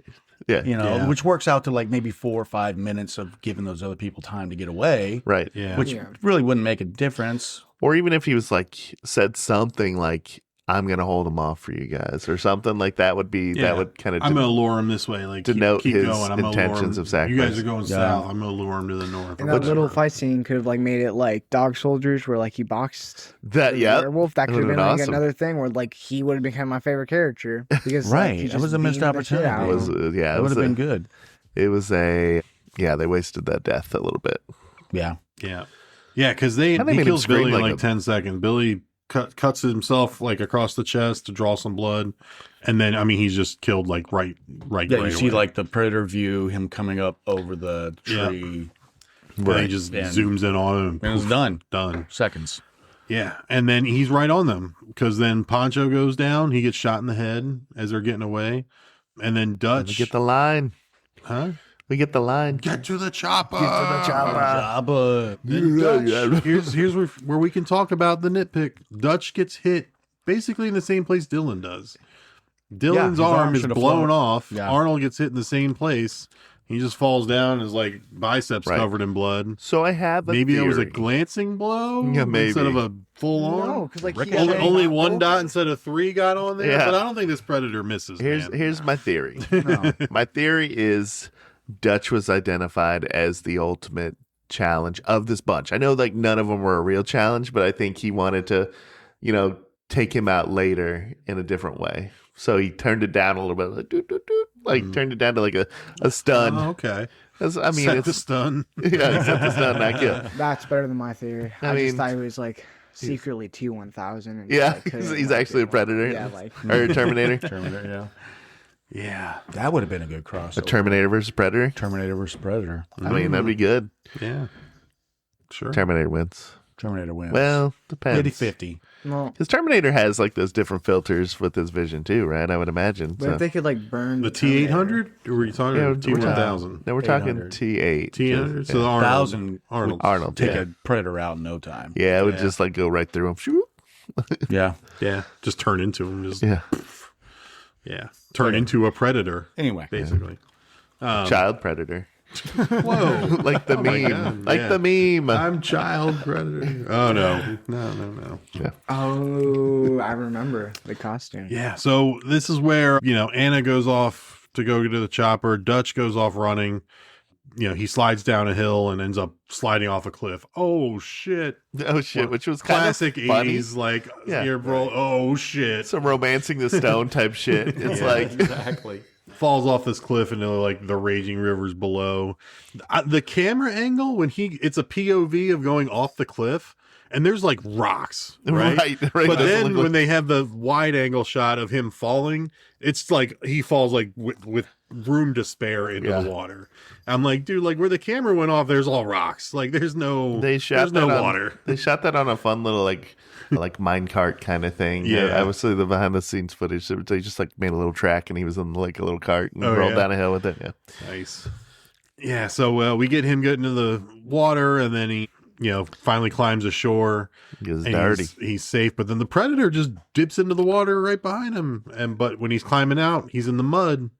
Yeah. You know, Yeah. which works out to like maybe 4 or 5 minutes of giving those other people time to get away. Right. Yeah. Which really wouldn't make a difference. Or even if he was like, said something like, I'm gonna hold him off for you guys, or something like that would be Yeah. that would kind of I'm gonna lure him this way, like denote keep his going. I'm gonna lure intentions him. of sacrifice. You guys are going south. I'm gonna lure him to the north. And that little fight scene could have like made it like Dog Soldiers, where like he boxed that. the Yeah, werewolf. That could have been like awesome. another thing where like he would have become my favorite character because Right. he That just was a missed beamed the shit opportunity. out It of was him. yeah, That would have been good. It was they wasted that death a little bit. Yeah. Yeah, because How he they made him kills scream Billy in like like a- 10 seconds. Billy cuts himself like across the chest to draw some blood, and then I mean he's just killed like right. Yeah, you right see away. like the predator view, him coming up over the Yeah. tree. And Right. he just And- zooms in on him, And it's done. done. Seconds. Yeah, and then he's right on them because then Poncho goes down. He gets shot in the head as they're getting away, and then We Dutch. get the line. Huh? We get the line. Get to the chopper. Jabba. Then Dutch, here's where we can talk about the nitpick. Dutch gets hit basically in the same place Dylan does. Dylan's his arm arm is should've blown flown. off. Yeah. Arnold gets hit in the same place. He just falls down. His like biceps Right. covered in blood. So I have a Maybe it was a theory. glancing blow Yeah, maybe. instead of a full on. No, because like he Only, had only a- one dot instead of three got on there, Yeah. but I don't think this predator misses. man. Here's my theory. My theory is Dutch was identified as the ultimate challenge of this bunch. I know like none of them were a real challenge, but I think he wanted to, take him out later in a different way. So he turned it down a little bit, like, doot, doot, doot, like turned it down to like a stun. Oh, okay. I mean, Set it's the stun. yeah, set the stun, not kill. That's better than my theory. I I mean- just thought he was like secretly T-1000. And Yeah, like, couldn't, he's like, actually a predator. Yeah, like Or a Terminator. Terminator, yeah. Yeah. That would have been a good crossover. A Terminator versus Predator. Terminator versus Predator. I mean, that'd be good. Yeah. Sure. Terminator wins. Terminator wins. Well, depends. 50-50. well, Because Terminator has like those different filters with his vision too, right? I would imagine. but So. if they could like burn The Terminator- T800? Or were you talking Yeah, about we're T1000? No, we're talking 800. T8. T800? So Yeah. the Arnold. 1,000 Arnold. Arnold, Take yeah. a predator out in no time. Yeah, it would Yeah. just like go right through him. Shoo. Yeah. Yeah. Just turn into him. Just, Yeah. yeah. Turn into a predator, Anyway. basically. Child predator. Whoa. Like the my meme. God, Like yeah. the meme. I'm child predator. Oh, no. No. Yeah. Oh, I remember the costume. Yeah. So this is where, Anna goes off to go to the chopper. Dutch goes off running. He slides down a hill and ends up sliding off a cliff. Oh, shit. Oh shit, which was kind Classic of funny. 80s, like, Yeah. ear roll. Oh, shit. Some romancing the stone type shit. It's Yeah. like Exactly. Falls off this cliff into like the raging rivers below. The camera angle when it's a POV of going off the cliff and there's like rocks, right? right. But Doesn't then look like- when they have the wide angle shot of him falling, it's like he falls like with room to spare into Yeah. the water. I'm like, dude, like where the camera went off, there's all rocks. Like there's no they shot there's that no on, water. They shot that on a fun little like minecart kind of thing. Yeah. Obviously the behind the scenes footage. They just like made a little track and he was in like a little cart and Oh, rolled yeah. down a hill with it. Yeah. Nice. Yeah, so we get him getting to the water, and then he, finally climbs ashore. Gets And dirty. he's safe, but then the predator just dips into the water right behind him. But when he's climbing out, he's in the mud,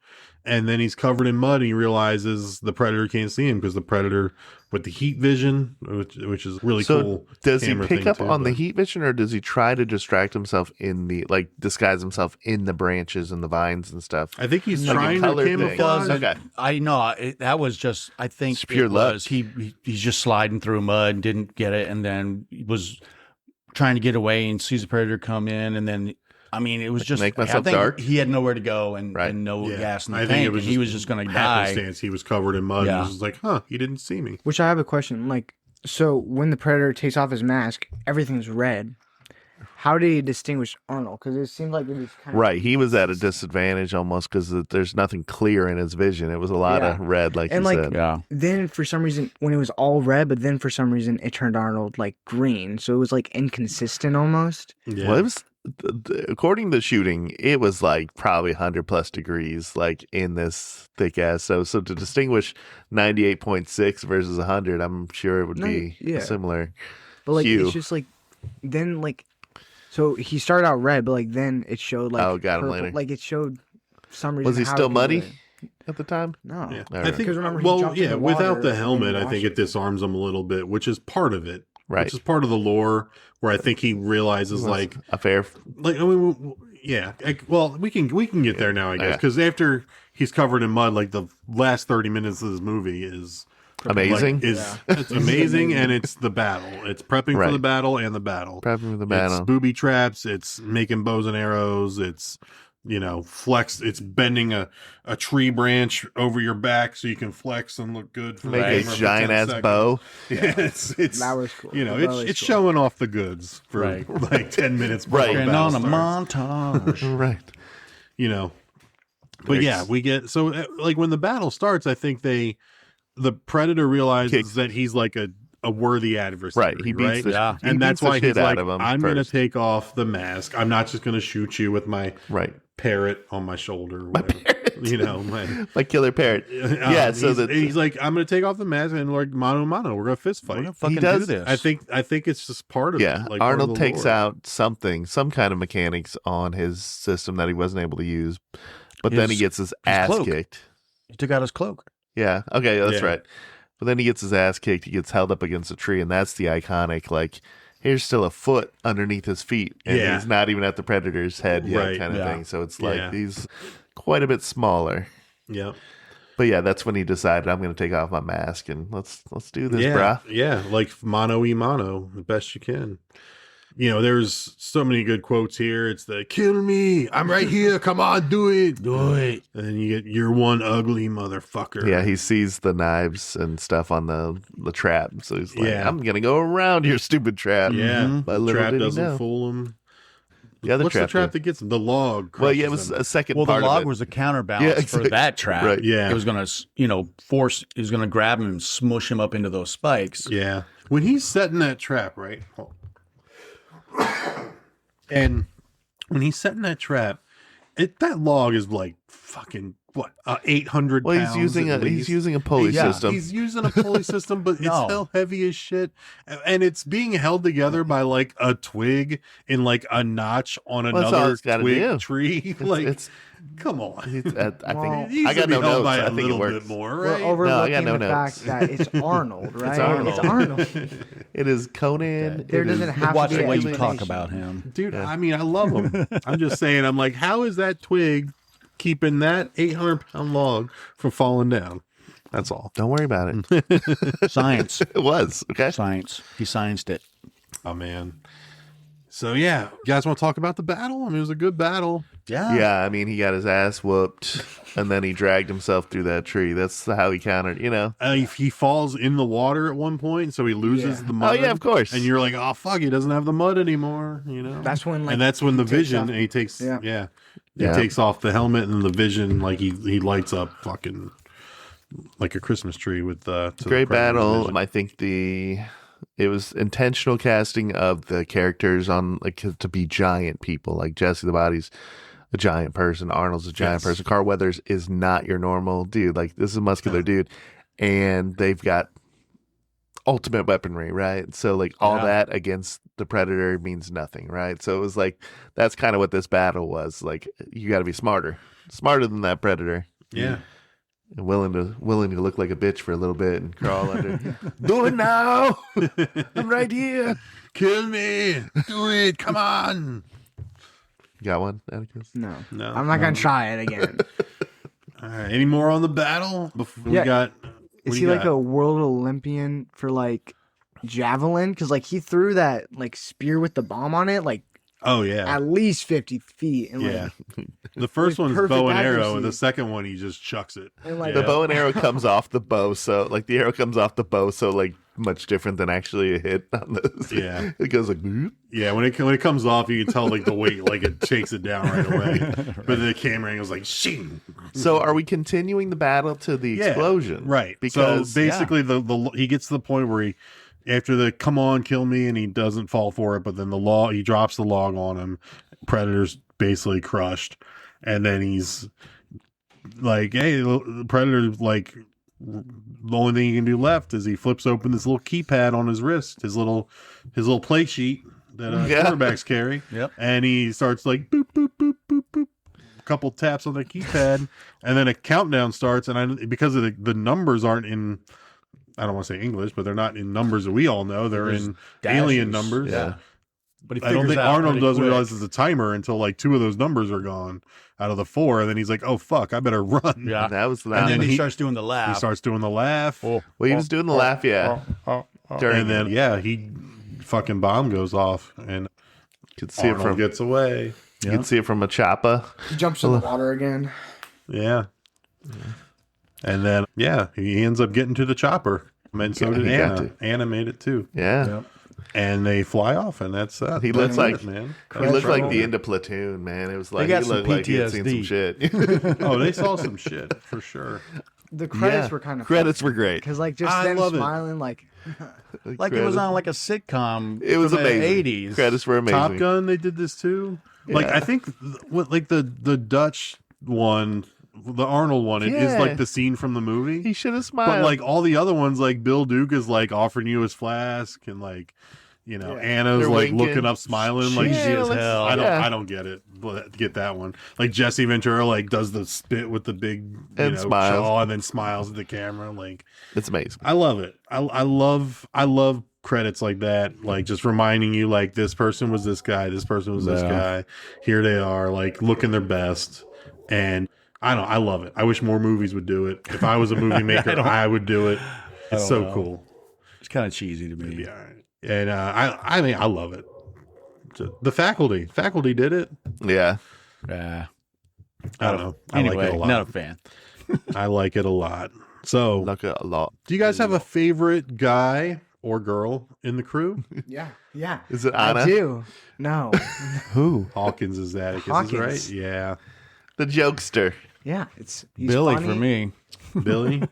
and then he's covered in mud. And he realizes the predator can't see him because the predator with the heat vision, which is really So cool. does he camera pick thing up too, on the but- heat vision, or does he try to distract himself in the disguise himself in the branches and the vines and stuff? I think he's Like a trying to color thing. camouflage. Okay. I know that was just. I think It's pure it luck. was he's just sliding through mud, didn't get it, and then was trying to get away and sees the predator come in, and then it was just make I myself think dark? He had nowhere to go and, Right. and no Yeah. gas in the I tank, think it was and he was just going to die. happenstance. He was covered in mud. Yeah. And was just like, he didn't see me. Which I have a question. Like, so when the predator takes off his mask, everything's red. How did he distinguish Arnold? Because it seemed like it was kind of Right. He was at a disadvantage almost because there's nothing clear in his vision. It was a lot of red, like And, you like, said. Yeah, Then for some reason, when it was all red, but then for some reason it turned Arnold like green, so it was like inconsistent almost. Yeah. Well, it was, according to the shooting, it was like probably 100 plus degrees, like in this thick ass. So to distinguish 98.6 versus 100, I'm sure it would be Yeah. similar. But like hue. it's just like then like so he started out red, but like then it showed like Oh, got him purple. later. Like it showed some reason. Was he how still it could muddy red. at the time? No. Yeah. All I right. think, Because remember, he jumped in the without water the and helmet, I washed think it. it disarms him a little bit, which is part of it, Right. Which is part of the lore where I think he realizes like a fair. like I mean, yeah. Well, we can get there now, I guess, because after he's covered in mud, like the last 30 minutes of this movie is Amazing. It's amazing, and it's the battle. It's prepping for the battle and the battle. Prepping for the battle. It's booby traps. It's making bows and arrows. It's flex. It's bending a tree branch over your back so you can flex and look good. For Make a giant ass bow. Yeah, it's that was cool. It's showing off the goods for like 10 minutes. Right, and on a montage. Right. But yeah, we get like when the battle starts, I think the Predator realizes that he's like a worthy adversary. Right. He beats the and that's why he's like, I'm going to first. take off the mask. I'm not just going to shoot you with my parrot on my shoulder. Or whatever. My killer parrot. Yeah. So he's like, I'm going to take off the mask and like mano a mano. We're going to fist fight. We're gonna fucking do this. I think it's just part of it. Like Arnold takes out some kind of mechanics on his system that he wasn't able to use, but then he gets his ass kicked. He took out his cloak. Yeah. Okay. That's right. But then he gets his ass kicked. He gets held up against a tree, and that's the iconic, like, here's still a foot underneath his feet, and he's not even at the Predator's head yet, kind of thing. So it's like he's quite a bit smaller. Yeah. But yeah, that's when he decided, I'm going to take off my mask and let's do this, brah. Yeah, like mano y mano, the best you can. There's so many good quotes here. It's the kill me, I'm right here, come on, do it. And then you get, you're one ugly motherfucker. Yeah, he sees the knives and stuff on the trap. So he's like, I'm going to go around your stupid trap. Yeah, But the trap doesn't fool him. The other What's trap the trap that gets him? The log. Well, yeah, it was a second part part the of log it. was a counterbalance for that trap. Right. Yeah. It was going to, force, it was going to grab him and smush him up into those spikes. Yeah. When he's setting that trap, right? And when he's setting that trap, that log is like fucking 800 Well, pounds. he's using a pulley system. He's using a pulley system, but it's still heavy as shit, and it's being held together by like a twig in like a notch on another twig tree. Like, come on. I think He's I got no notes. By I a think it little works. bit more, We're right? overlooking no the notes. fact that it's Arnold, right? Arnold. It's Arnold. It is Conan. There doesn't have Watch to be the way you explanation. talk about him. Dude, I mean, I love him. I'm just saying, I'm like, how is that twig keeping that 800-pound log from falling down? That's all. Don't worry about it. Science. It was. Okay. Science. He scienced it. Oh, man. So, yeah. You guys want to talk about the battle? I mean, it was a good battle. Yeah, I mean, he got his ass whooped, and then he dragged himself through that tree. That's how he countered, He falls in the water at one point, so he loses the mud. Oh, yeah, of course. And you're like, oh, fuck, he doesn't have the mud anymore, That's when, like, and that's when the vision, off. and he takes, he takes off the helmet, and the vision, like, he lights up fucking like a Christmas tree with great battle. I think it was intentional casting of the characters on like to be giant people. Like Jesse the Body's a giant person, Arnold's a giant person, Carl Weathers is not your normal dude. Like, this is a muscular dude, and they've got ultimate weaponry, right? So like all that against the Predator means nothing, right? So it was like that's kind of what this battle was. Like, you got to be smarter than that Predator. Yeah. And willing to look like a bitch for a little bit and crawl under. Do it now! I'm right here. Kill me! Do it! Come on! You got one, Atticus? No. I'm not going to try it again. All right. Any more on the battle? We got. Is he like a world Olympian for like javelin? Because like he threw that like spear with the bomb on it, like at least 50 feet. And like, the first one's perfect bow and arrow, accuracy. and the second one he just chucks it. And like The bow and arrow comes off the bow, so like the arrow comes off the bow, so like much different than actually a hit on this. Yeah. It goes like boop. Yeah, when it comes off, you can tell like the weight, like it shakes it down right away. But the camera angle's like shing. So are we continuing the battle to the explosion? Right. Because so basically the he gets to the point where he, after the come on, kill me, and he doesn't fall for it, but then he drops the log on him. Predator's basically crushed. And then he's like, hey, the Predator's like, the only thing he can do left is he flips open this little keypad on his wrist, his little play sheet that quarterbacks carry. Yep. And he starts like boop, boop, boop, boop, boop. A couple taps on the keypad, and then a countdown starts. And because of the numbers aren't in, I don't want to say English, but they're not in numbers that we all know. They're in alien numbers. Yeah. But I don't think Arnold doesn't realize it. it's a timer until like 2 of those numbers are gone out of the 4, and then he's like, "Oh fuck, I better run." Yeah, That was and then he starts doing the laugh. He starts doing the laugh. Well, he was doing the laugh, yeah. And then he fucking bomb goes off, and You could see Arnold gets away. You can see it from a chopper. He jumps in the water again. Yeah. And then he ends up getting to the chopper. And so did he got Anna. to. Anna made it too. Yeah. Yep. And they fly off, and that's He looks like man. He looked like the end of Platoon, man. It was like got he some looked like he had seen some PTSD. shit. Oh, they saw some shit for sure. The credits were kind of credits were great. because like just I them love it. smiling like Like it was on like a sitcom. It was from the amazing. 80s. Credits were amazing. Top Gun, they did this too. Like I think, like the Dutch one, the Arnold one, it is Yeah. like the scene from the movie. He should have smiled. But like all the other ones, like Bill Duke is like offering you his flask, and like Anna's They're like winking. looking up, smiling, like Cheesy as hell. I don't get it. But get that one. Like Jesse Ventura, like does the spit with the big And smiles. jaw, and then smiles at the camera. Like It's amazing. I love it. I love credits like that, like just reminding you like this person was this guy, this person was this guy. Here they are, like looking their best, and I love it. I wish more movies would do it. If I was a movie maker, I would do it. It's so cool. It's kind of cheesy to me. Yeah, and I mean I love it. The faculty did it. Yeah. Yeah. I don't know. Anyway, I like it a lot. not a fan. I like it a lot. So, Like a lot. do you guys have a favorite guy or girl in the crew? yeah. Is it Anna? I do. No. Who? Hawkins is Atticus, Hawkins. right? Yeah. The jokester. Yeah, he's Billy funny. for me. Billy.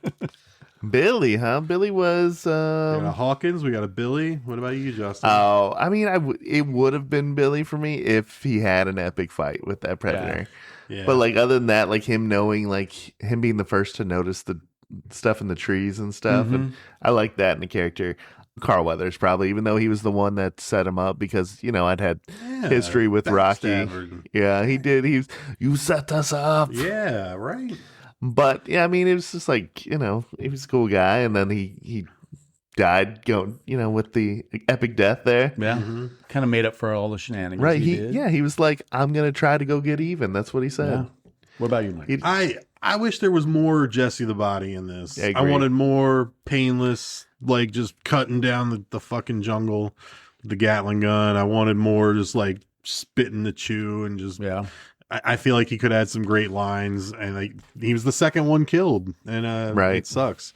Billy, huh? Billy was. We got a Hawkins. We got a Billy. What about you, Justin? Oh, I mean, it would have been Billy for me if he had an epic fight with that predator. Yeah. But like, other than that, like him knowing, like him being the first to notice the stuff in the trees and stuff, and I like that in the character. Carl Weathers probably, even though he was the one that set him up, because I'd had history with Rocky. backstabber. Yeah, he did. You set us up. Yeah, right. But yeah, I mean, it was just like, he was a cool guy, and then he died going, with the epic death there. Yeah. Kind of made up for all the shenanigans. Right. He did. He was like, I'm gonna try to go get even. That's what he said. Yeah. What about you, Mike? I wish there was more Jesse the Body in this. I I agree. wanted more painless, like just cutting down the fucking jungle, with the Gatling gun. I wanted more just like spitting the chew and just. Yeah. I feel like he could add some great lines, and he was the second one killed, and Right. it sucks.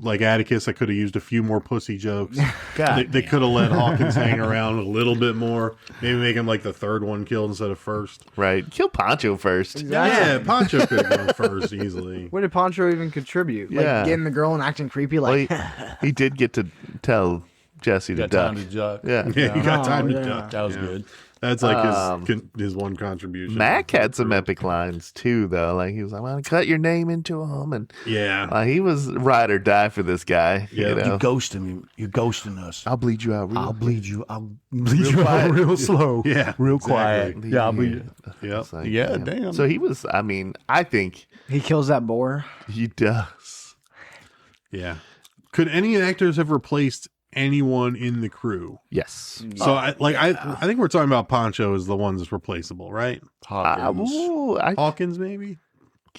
Like Atticus, I could have used a few more pussy jokes. God. They could have let Hawkins hang around a little bit more. Maybe make him like the third one killed instead of first. Right. Kill Pancho first. Yeah, Pancho could have gone first easily. Where did Poncho even contribute? Yeah. Like getting the girl and acting creepy Well, like he did get to tell Jesse to Got duck. time to duck. Yeah. Yeah, he got time to yeah. duck. That was Yeah. good. That's like his one contribution. Mac had some epic lines too, though. Like he was like, "I'm gonna cut your name into him," and Yeah. he was ride or die for this guy. Yeah. You know? You ghosting me. You're ghosting us. I'll bleed you out. I'll bleed you. I'll bleed you quiet. out real slow. Yeah, Real exactly. quiet. Yeah, I'll bleed you. Yep. It's like, Yeah, damn. So he was. I mean, I think he kills that boar. he does. Yeah. Could any actors have replaced anyone in the crew? Yes. So I think we're talking about Pancho as the one that's replaceable, right? Hawkins. Hawkins maybe?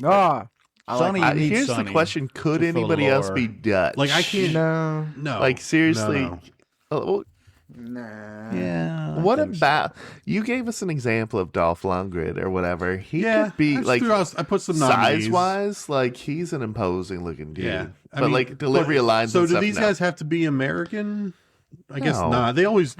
Ah, Sonny, you need Here's Sonny. the question: could Just for the anybody else lore. be Dutch? Like I can't no, no. seriously. No. Oh, nah. Yeah. I what think so. about you? Gave us an example of Dolph Lundgren or whatever. He could be I just like I put some nominees. size wise, like he's an imposing looking dude. Yeah. I but mean, like delivery of lines. So and do stuff, these no. guys have to be American? I guess No. not. They always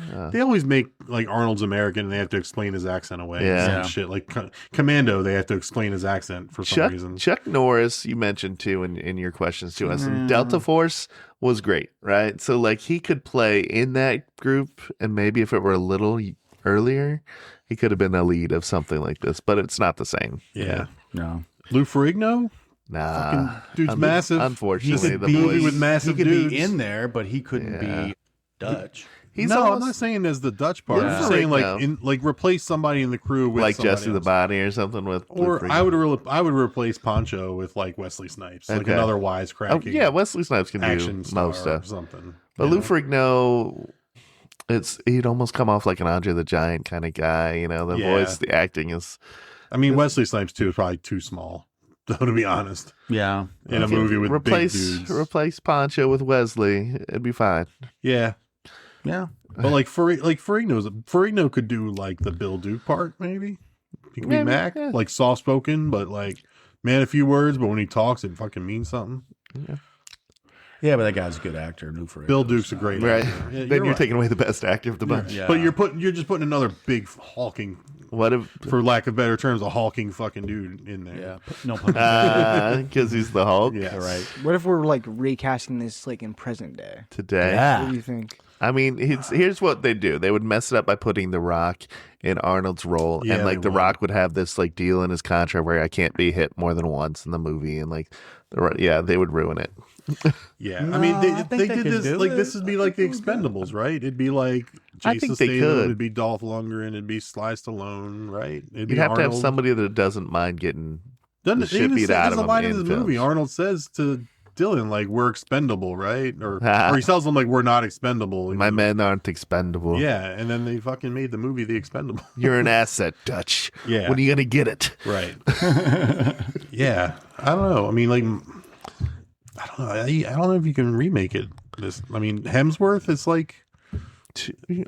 make like Arnold's American, and they have to explain his accent away. Yeah. And shit. Like Commando, they have to explain his accent for some reason. Chuck Norris, you mentioned too in your questions to us, and Delta Force was great, right? So like he could play in that group, and maybe if it were a little earlier, he could have been a lead of something like this. But it's not the same. Yeah. No. Lou Ferrigno, Nah, dude's massive. Unfortunately, could the be boys with massive He could dudes. be in there, but he couldn't Yeah. be Dutch. He's no, I'm almost not saying as the Dutch part. I'm just Lou saying Ferrigno. like replace somebody in the crew with like somebody Jesse the else. Body or something with. Lou Or Ferrigno. I would replace Poncho with like Wesley Snipes, like Okay. another Oh, wisecracking yeah, Wesley Snipes can do action star most or stuff. something. But you Lou know? Ferrigno, he'd almost come off like an Andre the Giant kind of guy. You know, the Yeah. voice, the acting is. I mean, Wesley Snipes too is probably too small, to be honest. Yeah. In a movie with replace big dudes. replace Poncho with Wesley, it'd be fine. Yeah, Yeah. but like Ferrigno could do like the Bill Duke part, maybe. He could be Maybe, Mac, yeah. like soft spoken, but like man, a few words, but when he talks, it fucking means something. Yeah, but that guy's a good actor. Lou Ferrigno. Bill Duke's a great Right. actor. Yeah, Then you're right. taking away the best actor of the bunch. Yeah. But you're just putting another big hulking, What if for lack of better terms, a hulking fucking dude in there. Yeah. No pun intended. because he's the Hulk Yes. Right. What if we're like recasting this like in present day? today? Yeah. What do you think? I mean, here's what they do. They would mess it up by putting The Rock in Arnold's role, Yeah, and like they The would. Rock would have this like deal in his contract where I can't be hit more than once in the movie, and like, they would ruin it. Yeah, No, I mean, I think they they did could this do like it. this would be like the Expendables, right? It'd be like I Jason think they Statham, could. it'd be Dolph Lundgren, it'd be Sly Stallone, right? It'd You'd be have to have Arnold. somebody that doesn't mind getting Doesn't the it shit even beat say- out there's of a him line in in the movie. films. Arnold says to Dylan, like, "We're expendable," right? Or he tells them like, "We're not expendable." my men aren't expendable. Yeah, and then they fucking made the movie The Expendable. You're an asset, Dutch. Yeah. When are you gonna get it? Right. Yeah. I don't know. I mean, like, I don't know. I don't know if you can remake it. I mean, Hemsworth is like,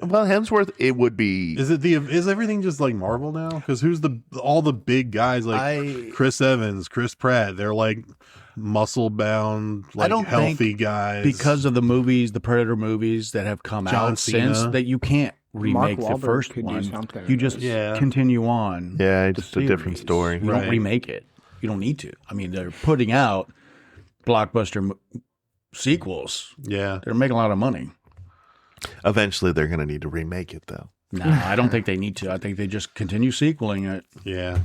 Well, Hemsworth, it would be. is everything just like Marvel now? Because who's all the big guys like Chris Evans, Chris Pratt? They're like muscle bound, like don't healthy think guys. Because of the movies, the Predator movies that have come John out since, Cena. that you can't remake the Wahlberg first could do one. something. You just Yeah. continue on. Yeah, the just a different series. story. You Right. don't remake it. You don't need to. I mean, they're putting out blockbuster sequels. Yeah. They're making a lot of money. Eventually, they're gonna need to remake it, though. No, I don't think they need to. I think they just continue sequeling it. Yeah.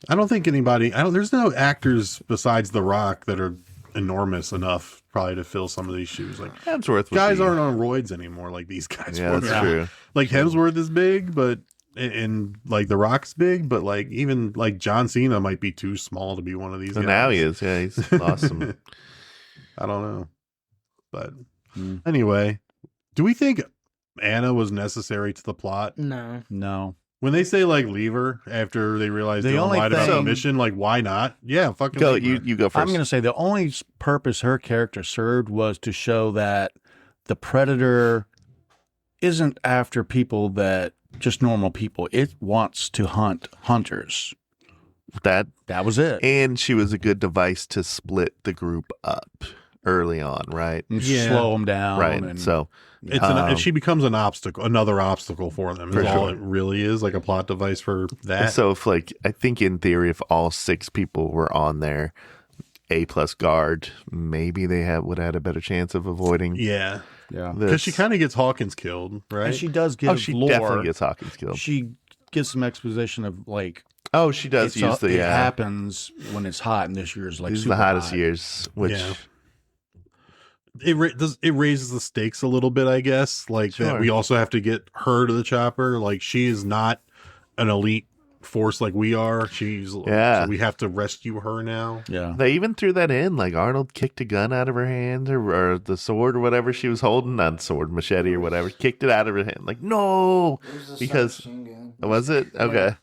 I don't think there's no actors besides The Rock that are enormous enough probably to fill some of these shoes. Like Hemsworth would guys be- aren't on roids anymore like these guys Yeah, were. that's true. Like Hemsworth is big, but and like The Rock's big, but like even like John Cena might be too small to be one of these So guys. now he is. Yeah, he's awesome. I don't know. But anyway, do we think Anna was necessary to the plot? No. No. When they say like leave her after they realize The they only lied about the thing- mission, like why not? Yeah, fucking Go, leave her. you go first. I'm going to say the only purpose her character served was to show that the Predator isn't after people that just normal people. It wants to hunt hunters. that, That was it. and she was a good device to split the group up early on, right? And Yeah. slow them down. Right. And, So It's if she becomes another obstacle for them. For Is all sure. it really is, like a plot device for that. So if like I think in theory, if all 6 people were on there, A+ guard, maybe they would have had a better chance of avoiding. Yeah, yeah. because she kind of gets Hawkins killed, right? And she does give she lore. definitely gets Hawkins killed. She gives some exposition of like Oh, she does it's use it happens when it's hot, and this year's like These are super the hottest hot. years, which Yeah. It raises the stakes a little bit, I guess. Like that Sure. we also have to get her to the chopper. Like she is not an elite force like we are. Yeah. So we have to rescue her now. Yeah. they even threw that in. Like Arnold kicked a gun out of her hand, or the sword or whatever she was holding, not sword, machete or whatever, kicked it out of her hand. Like no, because was it okay?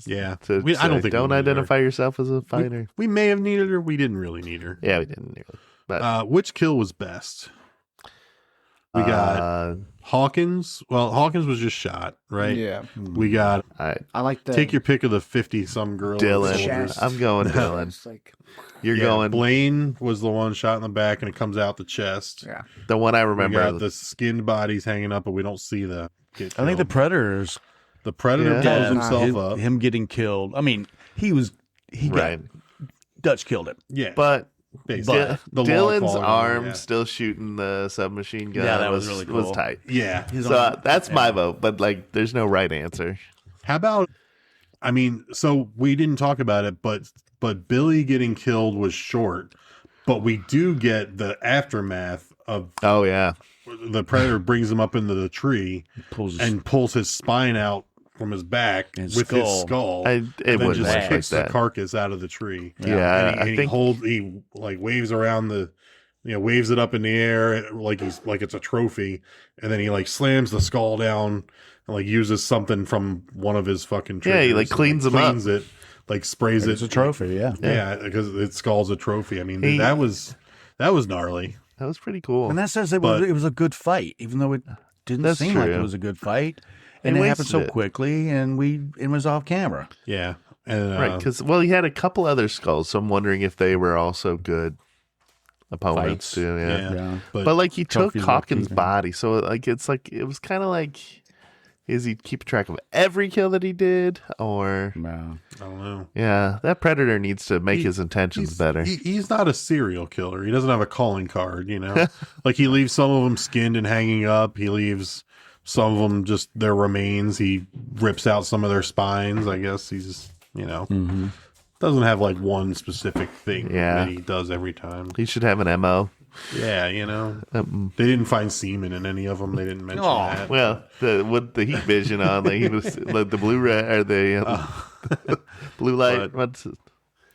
Yeah, So, I don't think we don't need her. identify yourself as a fighter. We may have needed her. We didn't really need her. Yeah, we didn't. Really. But Which kill was best? We got Hawkins. Well, Hawkins was just shot, right? Yeah. We got I like the take your pick of the 50-some girl. Dylan. Chest. I'm going Dylan. It's like You're Yeah, going Blaine was the one shot in the back, and it comes out the chest. yeah. the one I We remember. got the skinned bodies hanging up, but we don't see the. I think the Predators, the Predator Yeah. blows Yeah. himself him, up. him getting killed. I mean, he right, Dutch killed him. Yeah, but basically. The log Dylan's falling arm over, yeah. still shooting the submachine gun. Yeah, that was really cool. Was tight. Yeah. So that's my vote, but like, there's no right answer. How about? I mean, so we didn't talk about it, but Billy getting killed was short, but we do get the aftermath of Oh yeah, the predator brings him up into the tree Pulls his- and pulls his spine out from his back And with his skull. skull, It and then wouldn't just act kicks like the that. carcass out of the tree. Yeah, and he waves around waves it up in the air like it's a trophy, and then he like slams the skull down and like uses something from one of his fucking triggers. Yeah, he like cleans him up. cleans it, like sprays It's it. a trophy, yeah. Yeah, because its skull's a trophy. I mean, that was gnarly. That was pretty cool. And that says it But- was a good fight, even though it didn't That's seem like true. it was a good fight. And They it happened so wasted it. quickly, and it was off camera. Yeah, and Right, because he had a couple other skulls, so I'm wondering if they were also good opponents Fights. too. Yeah. Yeah. But like he took trophies Hawkins' worth keeping. body, so like it was kind of like, is he keeping track of every kill that he did, or Wow. I don't know. yeah, that predator needs to make his intentions better. He's not a serial killer. He doesn't have a calling card, like he leaves some of them skinned and hanging up. He leaves some of them just their remains. He rips out some of their spines. I guess he's, doesn't have like one specific thing that he does every time. He should have an MO. Yeah, they didn't find semen in any of them. They didn't mention that. Well, with the heat vision on, like he was like the blue ray or the blue light. What's it?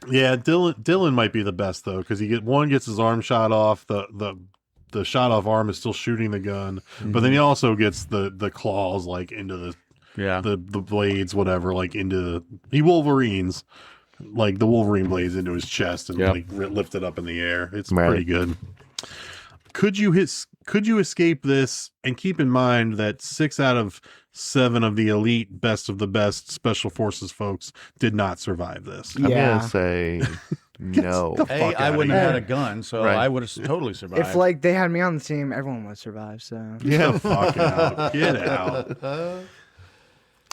Yeah, Dylan might be the best though, because one gets his arm shot off. The shot off arm is still shooting the gun, but then he also gets the claws like into the blades, whatever, like he Wolverines like the Wolverine blades into his chest and like lift it up in the air. It's pretty good. Could you escape this? And keep in mind that 6 out of 7 of the elite best of the best special forces folks did not survive this. I'm gonna say no. Hey, I wouldn't have had a gun, so Right. I would have totally survived. If like they had me on the team, everyone would survive. So Yeah, Fuck out. Get out.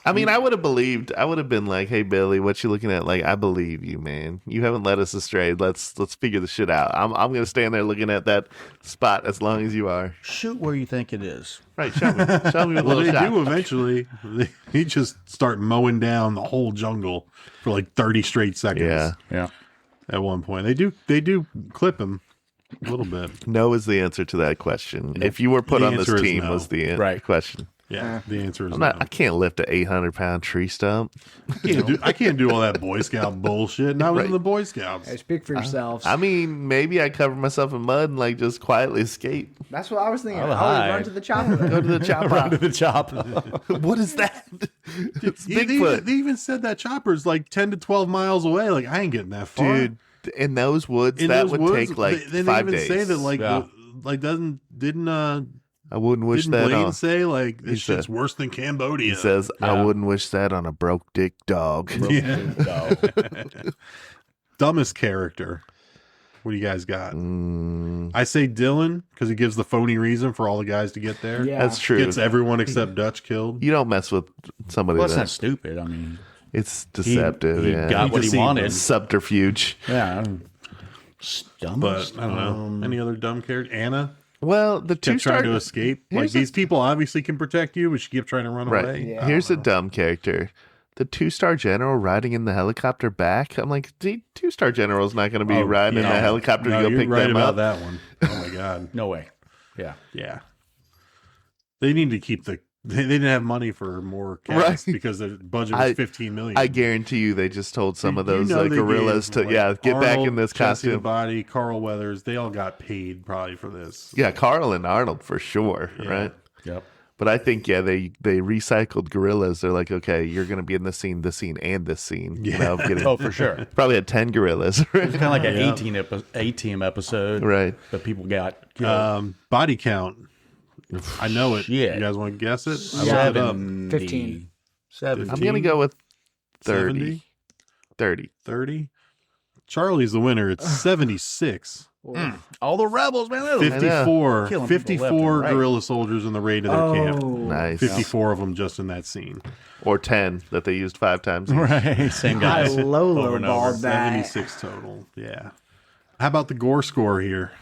I mean, I would have been like, "Hey, Billy, what you looking at?" Like, I believe you, man. You haven't led us astray. Let's figure the shit out. I'm gonna stand there looking at that spot as long as you are. Shoot where you think it is. Right? Show me with a Well, little they shot. do eventually. They just start mowing down the whole jungle for like 30 straight seconds. Yeah. Yeah. At one point, they do clip him a little bit. No is the answer to that question. If you were put The on this answer is team, no. was the Right. question. Yeah, the answer is I'm no. not. I can't lift an 800-pound tree stump. I can't do all that Boy Scout bullshit. And I was in the Boy Scouts. hey, speak for yourselves. I mean, maybe I cover myself in mud and like just quietly escape. That's what I was thinking. I I would would hide. run to the chopper. Go to the chopper. Run to the chop. What is that? It's They Bigfoot, even said that chopper's like 10 to 12 miles away. Like, I ain't getting that far. dude. In those woods, In that those would woods, take like they 5 even days. say that like Yeah. didn't I wouldn't wish Didn't that Blaine on. say like this He shit's said- worse than Cambodia? He says, "I Yeah. wouldn't wish that on a broke dick dog." Dumbest character. What do you guys got? Mm, I say Dylan because he gives the phony reason for all the guys to get there. Yeah. that's true. Gets everyone except Dutch killed. You don't mess with somebody Well, it's not that's stupid. I mean, it's deceptive. he yeah, got what he deceived wanted. them. subterfuge. Yeah. But Dumbest. I don't know. Any other dumb character? Anna Well, the kept 2-star trying to escape. Like Here's a- these people obviously can protect you, but she kept trying to run Right. away. Yeah. Here's a dumb character. The 2-star general riding in the helicopter back. I'm like, the 2-star general's not going to be riding in the helicopter No, to go you're pick right them about up. that one. Oh my god. No way. Yeah. Yeah. They need to keep they didn't have money for more cast Right. because the budget was 15 million. I guarantee you they just told some of You those know they gorillas gave, to like, get back Arnold, in this Jesse the costume. Body, Carl Weathers, they all got paid probably for this. Yeah, Carl and Arnold for sure, Yeah. right? Yep. But I think they recycled gorillas. They're like, okay, you're going to be in this scene, and this scene. You know, getting, Oh, for sure. probably had 10 gorillas. It's kind of like an Yeah. A-team episode. Right. That people got killed. Body count. I know it. Shit. You guys want to guess it? I looked it up. 15. 17. I'm going to go with 30. 70? 30. 30. Charlie's the winner. It's 76. All the rebels, man. They're 54. Killing people 54 left and right. guerrilla soldiers in the raid of their camp. Nice. 54 of them just in that scene. Or 10 that they used 5 times. each. Right. Same I guys. low Over and over. balled that. 76 total. Yeah. How about the gore score here?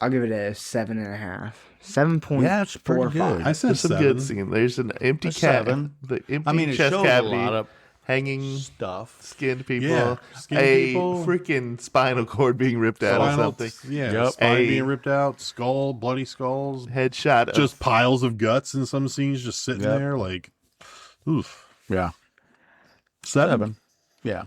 I'll give it a 7.5. 7.45. Yeah, it's pretty good. I said There's some 7. good scene. There's an empty A cat. 7. The empty I mean, it chest shows cavity a lot of. hanging Stuff. skinned people, Yeah, skinned a people. freaking spinal cord being ripped out of something, Yeah, Yep. spine being ripped out, skull, bloody skulls, headshot of just piles of guts in some scenes, just sitting Yep. there. Like, oof. Yeah. 7? Yeah.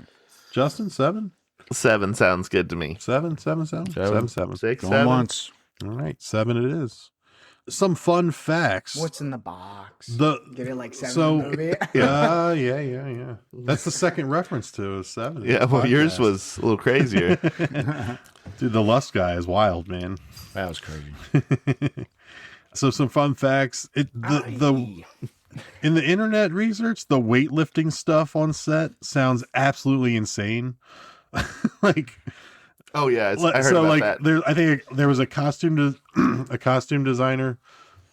Justin, 7? 7 sounds good to me. 7. 7. 7. 6, Going 7. once. All right, 7 it is. Some fun facts. What's in the box? Get it like 7 so? in the movie? Yeah. That's the second reference to a 7. Yeah, well, yours Podcast. was a little crazier. Dude, the lust guy is wild, man. That was crazy. So some fun facts. The in the internet research, the weightlifting stuff on set sounds absolutely insane. Like, Oh yeah, I heard so about like that. I think there was a costume designer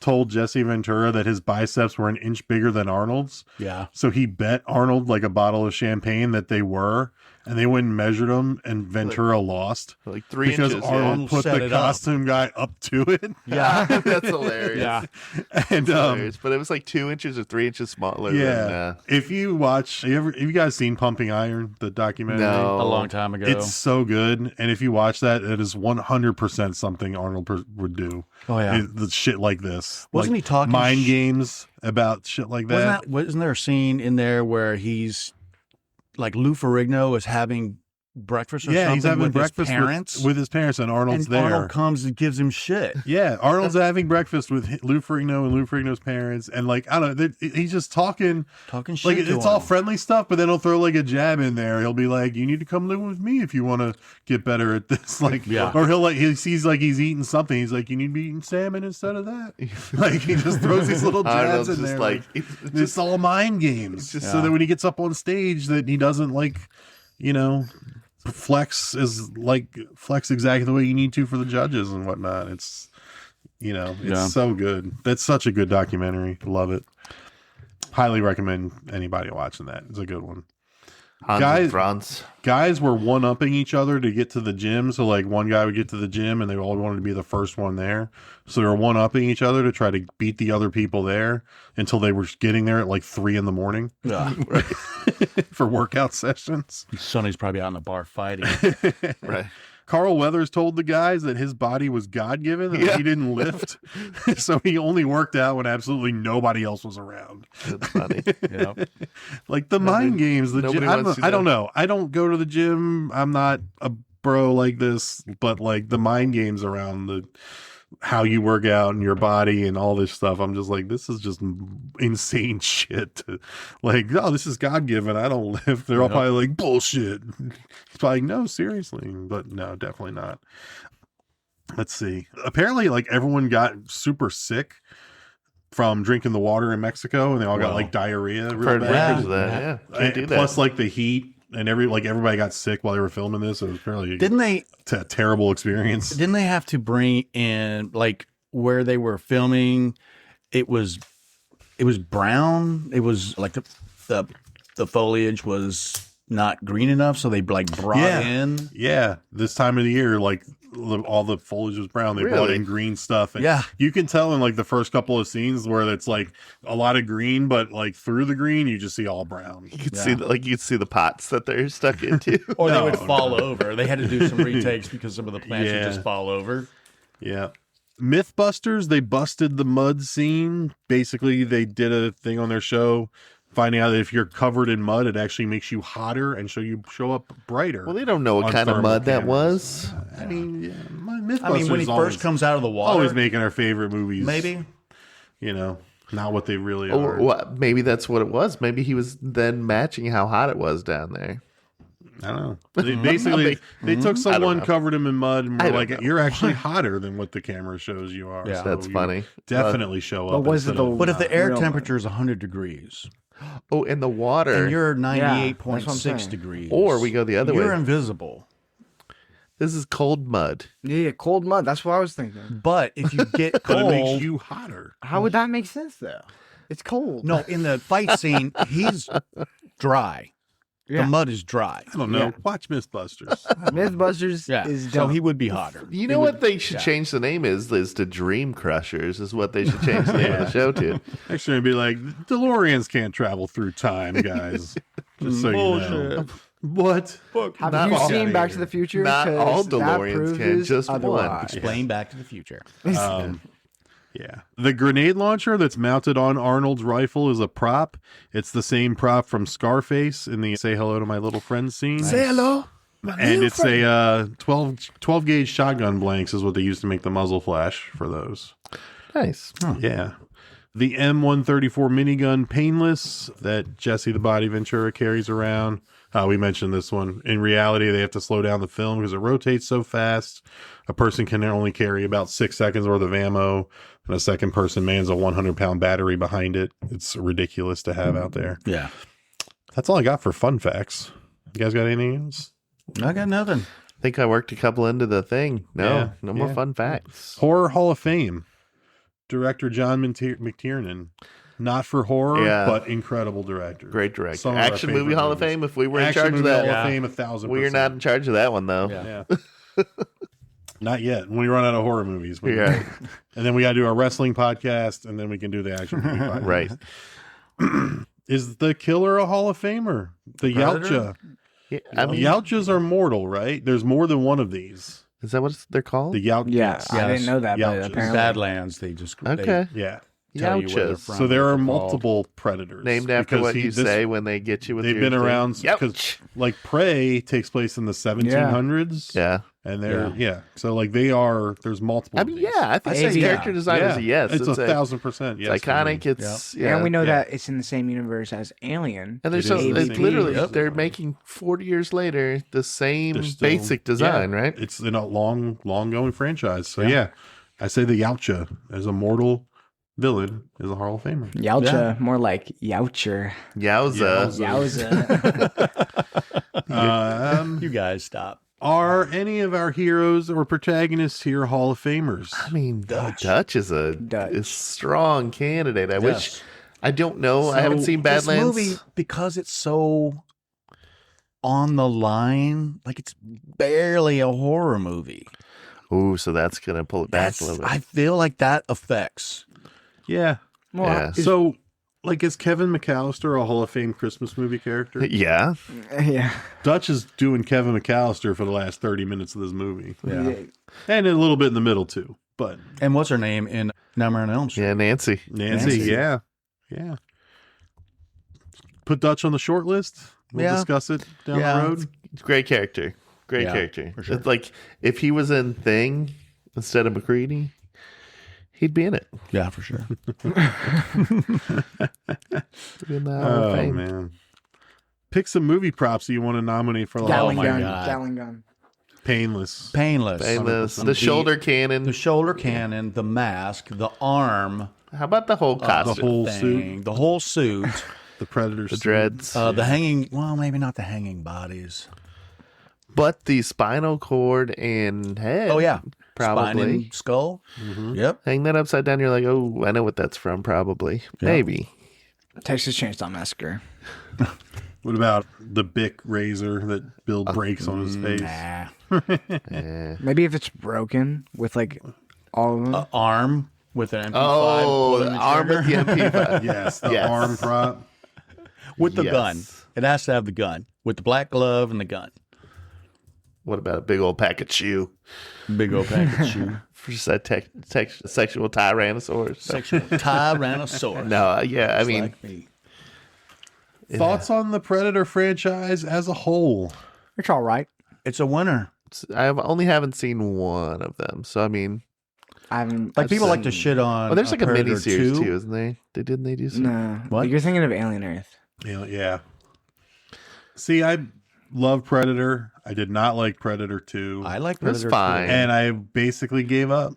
told Jesse Ventura that his biceps were an inch bigger than Arnold's. Yeah. So he bet Arnold like a bottle of champagne that they were, and they went and measured them, and Ventura lost Like 3 because inches. Arnold put set the it up. costume guy up to it. Yeah. That's hilarious. Yeah. And Hilarious. But it was like 2 inches or 3 inches smaller. yeah, Than, if you watch, have you guys seen Pumping Iron, the documentary? No. A long time ago. It's so good, and if you watch that, it is 100% something Arnold would do. Oh, yeah. The shit like this. Wasn't Like he talking mind games about shit like that? Wasn't there a scene in there where he's like Lou Ferrigno is having breakfast or something He's having with breakfast his parents? with his parents, and Arnold's and there. Arnold comes and gives him shit. Yeah, Arnold's having breakfast with Lou Ferrigno and Lou Ferrigno's parents, and like I don't know, he's just talking Shit like to it's all him. friendly stuff, but then he'll throw like a jab in there. He'll be like, "You need to come live with me if you want to get better at this." Like, Yeah. or he'll like he sees like he's eating something. He's like, "You need to be eating salmon instead of that." Like he just throws these little jabs Arnold's in just there. like, It's all mind games, just so that when he gets up on stage, that he doesn't like, flex exactly the way you need to for the judges and whatnot. It's so good. That's such a good documentary. Love it. Highly recommend anybody watching that. It's a good one. Guys were one-upping each other to get to the gym. So like one guy would get to the gym and they all wanted to be the first one there. So they were one-upping each other to try to beat the other people there until they were getting there at like 3 a.m. Yeah. for workout sessions. Sonny's probably out in the bar fighting. right. Carl Weathers told the guys that his body was God-given and he didn't lift. So he only worked out when absolutely nobody else was around. That's funny. Yep. Like the mind games, the gym. I don't know. I don't go to the gym. I'm not a bro like this, but like the mind games around how you work out and your body and all this stuff. I'm just like, this is just insane shit. Like, oh, this is God given. I don't live. They're all probably like, bullshit. It's probably, no, seriously. But no, definitely not. Let's see. Apparently, like everyone got super sick from drinking the water in Mexico, and they all got like diarrhea. Real Heard bad. records of that. Yeah. Can't do that. Plus, like the heat and everybody got sick while they were filming this. It was apparently a terrible experience. Didn't they have to bring in like where they were filming? It was brown. It was like the foliage was not green enough, so they like brought in. Yeah, this time of the year, like all the foliage was brown. They brought in green stuff. And you can tell in like the first couple of scenes where it's like a lot of green, but like through the green, you just see all brown. You could see you'd see the pots that they're stuck into, or they would fall over. They had to do some retakes because some of the plants would just fall over. Yeah. Mythbusters, they busted the mud scene. Basically, they did a thing on their show finding out that if you're covered in mud, it actually makes you hotter and so you show up brighter. Well, they don't know what kind of mud that was. I mean, Mythbusters I mean, when he first comes out of the water, always making our favorite movies. Maybe, not what they really or are. Maybe that's what it was. Maybe he was then matching how hot it was down there. I don't know. They took someone, covered him in mud, and were like, "You're actually hotter than what the camera shows you are." Yeah, so that's funny. Definitely show up. was it but if the air temperature is 100 degrees, Oh, and the water. and you're that's what I'm 98.6 saying. degrees, Or we go the other way. you're invisible. This is cold mud. Yeah, cold mud. That's what I was thinking. But if you get But cold, it makes you hotter. How would that make sense though? It's cold. no, in the fight scene, he's dry. Yeah. The mud is dry. I don't know. Yeah. Watch Mythbusters. Mythbusters Yeah, is so dumb. he would be hotter. You know what they should change the name is to Dream Crushers is what they should change the name of the show to. Actually, it'd be like DeLoreans can't travel through time, guys. Just so you know. What? Have Not you all- seen Back to the Future? Not 'Cause all that DeLoreans can, proves just one. otherwise. Explain Back to the Future. Yeah. The grenade launcher that's mounted on Arnold's rifle is a prop. It's the same prop from Scarface in the Say Hello to My Little Friend scene. Say hello. And it's a 12 gauge shotgun blanks is what they used to make the muzzle flash for those. Nice. Yeah. The M134 minigun painless that Jesse the Body Ventura carries around. We mentioned this one. In reality, they have to slow down the film because it rotates so fast. A person can only carry about 6 seconds worth of ammo, and a second person mans a 100-pound battery behind it. It's ridiculous to have out there. Yeah. That's all I got for fun facts. You guys got anything else? I got nothing. I think I worked a couple into the thing. No more fun facts. Horror Hall of Fame. Director John McTiernan. Not for horror, but incredible director. Great director. Some of our Action Movie favorite Hall of movies. Fame. If we were in Action charge of Movie that, Hall of Fame, 1,000%. we're not in charge of that one though. Yeah. Not yet. When we run out of horror movies. Right. And then we got to do our wrestling podcast, and then we can do the action movie podcast. Right. Is the killer a Hall of Famer? The Predator? Yautja. Yeah, I mean, Yautjas are mortal, right? There's more than one of these. is that what they're called? The Yautjas. Yeah, I didn't know that, but Yautjas. apparently. Badlands, they just Okay. Yeah. tell you where they're Yautjas. from. So there what are they're multiple predators. Named after because what you say when they get you with They've your been thing. around because, Youch. like, Prey takes place in the 1700s. Yeah. And they're, So, like, there's multiple. I mean, of these. I think say the yeah. character design is a yes. It's a 1,000% yes. It's iconic. It's And we know Yeah. that it's in the same universe as Alien. And there's It is so the it's same literally universe. they're making 40 years later the same They're still- basic design, yeah, right? It's in a long going franchise. So I say the Yautja as a mortal villain is a Hall of Famer. Yautja, more like Youcher. Yowza. Yowza. You guys stop. Are any of our heroes or protagonists here Hall of Famers? I mean, Dutch is a strong candidate. I wish I don't know. I haven't seen Badlands. This movie, because it's so on the line, like it's barely a horror movie. Ooh, so that's gonna pull it back a little bit. I feel like that affects. Yeah. Yeah. So, like, is Kevin McAllister a Hall of Fame Christmas movie character? Yeah. Yeah. Dutch is doing Kevin McAllister for the last 30 minutes of this movie. Yeah. And a little bit in the middle, too. But And what's her name in Nightmare on Elm Street? Yeah, Nancy. Nancy. Yeah. Put Dutch on the short list. We'll discuss it down the road. Great character. Great character. for sure. It's like if he was in Thing instead of McCready, he'd be in it. Yeah, for sure. He'd be in the Hall of Fame. Man. Pick some movie props that you want to nominate for the Gatling my gun. God. Gatling gun. Painless. Painless. Painless. The shoulder cannon. The shoulder cannon, the mask, the arm, How about the whole costume? the whole thing, suit. the whole suit, The Predator. The dreads. the hanging. Well, maybe not the hanging bodies. But the spinal cord and head. Oh yeah, Probably. Spine and skull. Yep. Hang that upside down. You're like, oh, I know what that's from. Probably. Maybe. Texas Chainsaw Massacre. What about the Bic razor that Bill breaks on his face? Nah. Maybe if it's broken with like all of them. Arm with an MP5. Oh, pulling the the arm with the trigger. MP5. Yes, the Yes. arm prop. with the Yes. gun. It has to have the gun with the black glove and the gun. What about a big old pack of chew? Big old package shoe. For just that sexual tyrannosaurus. Sexual Tyrannosaurus. No, yeah, I mean, Like me. Thoughts on the Predator franchise as a whole? It's all right. It's a winner. I haven't seen one of them. So, I mean, I haven't. Like people like to seen- shit on. well, there's like a Predator mini series 2. too, isn't there? Didn't they do some? No. What? You're thinking of Alien Earth. Yeah. See, I love Predator. I did not like Predator 2. I like That's Predator. fine. And I basically gave up.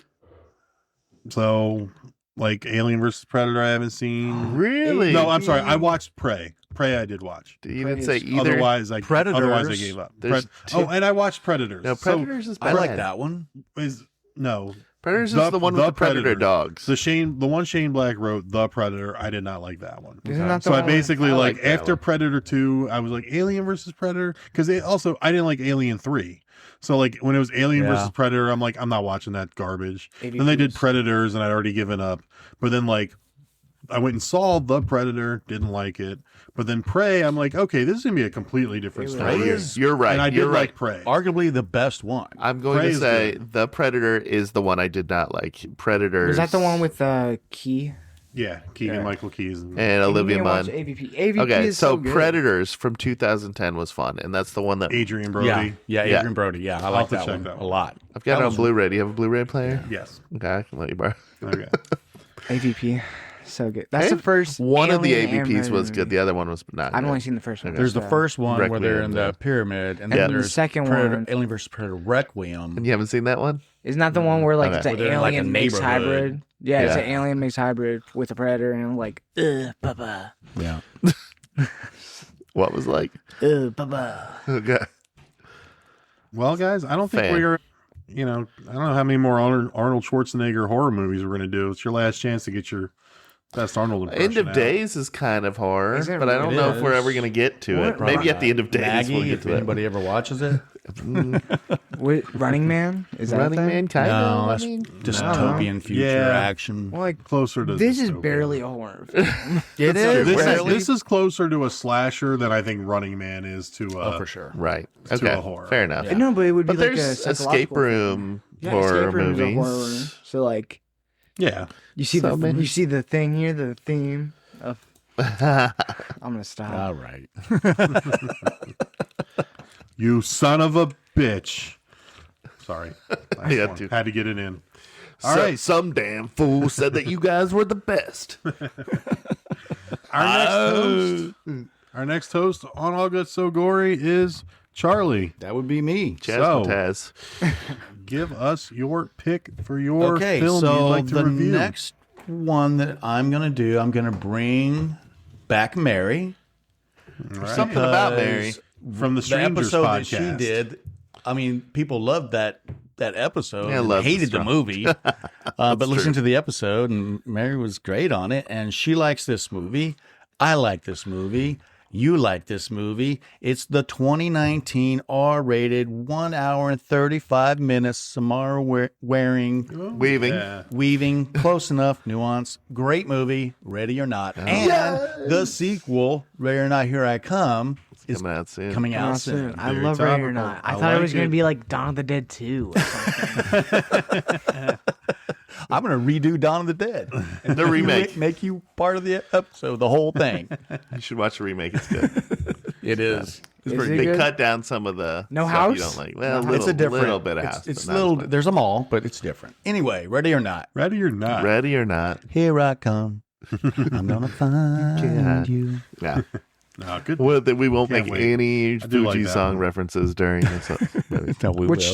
So, like Alien versus Predator, I haven't seen. Really? No, I'm sorry. I watched Prey. Prey, I did watch. You didn't Predators. say either. Otherwise, I Predators. gave up. There's two- and I watched Predators. No, Predators is bad. I like that one. Predators is the one with the Predator Predator. dogs. The one Shane Black wrote, The Predator. I did not like that one. Isn't that the So I one- basically I like like that after one. Predator 2, I was like Alien versus Predator because I didn't like Alien 3. So like when it was Alien Yeah. versus Predator, I'm like I'm not watching that garbage. Then they did Predators and I'd already given up. But then like I went and saw The Predator, didn't like it. But then Prey, I'm like, okay, this is going to be a completely different story. You're right. And I You're did right. like Prey. Arguably the best one. I'm going Prey to is say good. The Predator is the one I did not like. Predator. Was that the one with Key? Yeah, Keegan-Michael Key. And Olivia Munn. AVP. AVP Okay, is so good. Predators from 2010 was fun, and that's the one that Adrian Brody. Yeah, Yeah. Adrian Brody. Yeah, I I'll like have to that check one that a one. lot. I've got That it on was- Blu-ray. Do you have a Blu-ray player? Yes. Okay, I can let you borrow. Okay. AVP. So good. That's And the first. one of the Alien AVPs and was good. The other one was not. I've good. only seen the first one. There's the first one where they're in Requiem, the yeah. pyramid, and Yeah. then And the there's second Predator, one- Alien vs. Predator Requiem. And you haven't seen that one? Isn't that the one where like Okay. it's an Where they're in, like, a alien mixed neighborhood. hybrid? Yeah, it's Yeah. an alien mixed hybrid with a predator, and I'm like, papa, Yeah. What was like? papa. Okay. Well, guys, I don't think Fan. we're, I don't know how many more Arnold Schwarzenegger horror movies we're going to do. It's your last chance to get your best Arnold impression End of out. Days is kind of horror, Is it but I don't really? know if we're It ever is. going to get to What? it. Maybe at the end of Days Maggie, we'll get if to it. anybody ever watches it. Running Man? Is that Running that? Man, kind No, of. that's dystopian future Yeah. action. Well, like Closer to this is dystopia. barely a horror film. It This is closer to a slasher than I think Running Man is to Oh, for sure. Right. To Okay. a horror. Fair enough. Yeah. No, but it would be But like a there's escape psychological room Yeah, horror escape room is a movies. horror. So like Yeah. you see So many. you see the thing here, the theme of. I'm gonna stop. All right. You son of a bitch. Sorry. Nice had one. to. Had to get it in. All right. Some damn fool said that you guys were the best. Our next host on All Guts So Gory is Charlie. That would be me. So- Chaz. Give us your pick for your Okay, film so you'd like to the review. next one that I'm going to do, I'm going to bring back Mary. Something about Mary. From the The Strangers episode that podcast. she did, I mean, people loved that episode. Yeah, and loved hated the the movie. But listen to the episode, and Mary was great on it, and she likes this movie. I like this movie. You like this movie. It's the 2019 R-rated 1 hour and 35 minutes Samara wearing, Weaving. Yeah. weaving, close enough, nuance. Great movie, Ready or Not. And the sequel, Ready or Not, Here I Come, is Coming out soon. coming out Oh, soon. I Very love Ready or topical. Not. I I thought it like was gonna it. be like Dawn of the Dead 2 or something. I'm going to redo Dawn of the Dead. And The remake. Make you part of the episode, the whole thing. You should watch the remake. It's good. It is. Is pretty it They good? cut down some of the No stuff house? you don't like. No Well, house. It's a different little bit of house. It's but not little. as much. There's them all, but it's different. Anyway, Ready or Not. Ready or not? Ready or not? Here I come. I'm gonna find Yeah. you. Yeah. No, good. Well, we won't Can't make wait. any I do like Fuji that song one. references during this. movie. No, we Which,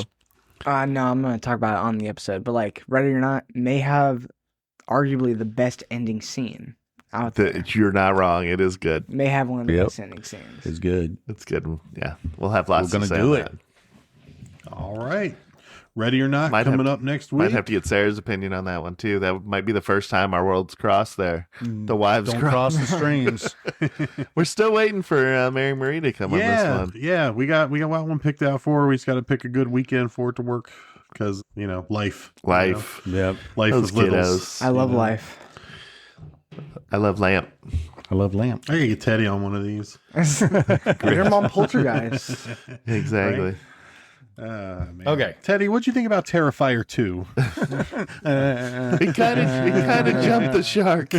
will. no, I'm gonna talk about it on the episode. But like Ready or Not may have arguably the best ending scene out there. You're not wrong. It is good. May have one of the Yep. best ending scenes. It's good. It's good. Yeah. We'll have lots We're to gonna say do on it. that. All right. Ready or not? Might coming have- up next Might week. have to get Sarah's opinion on that one too. That might be the first time our worlds cross there. The wives Don't cross. cross the streams. We're still waiting for Mary Marie to come on this one. Yeah. We got one picked out for her. We just got to pick a good weekend for it to work because life. Life. Yep. Life Those with littles. kiddos. I love life. I love Lamp. I love Lamp. I gotta get Teddy on one of these. Get him on Poltergeist. Exactly. Man. Okay. Teddy, what'd you think about Terrifier 2? He kind of jumped the shark.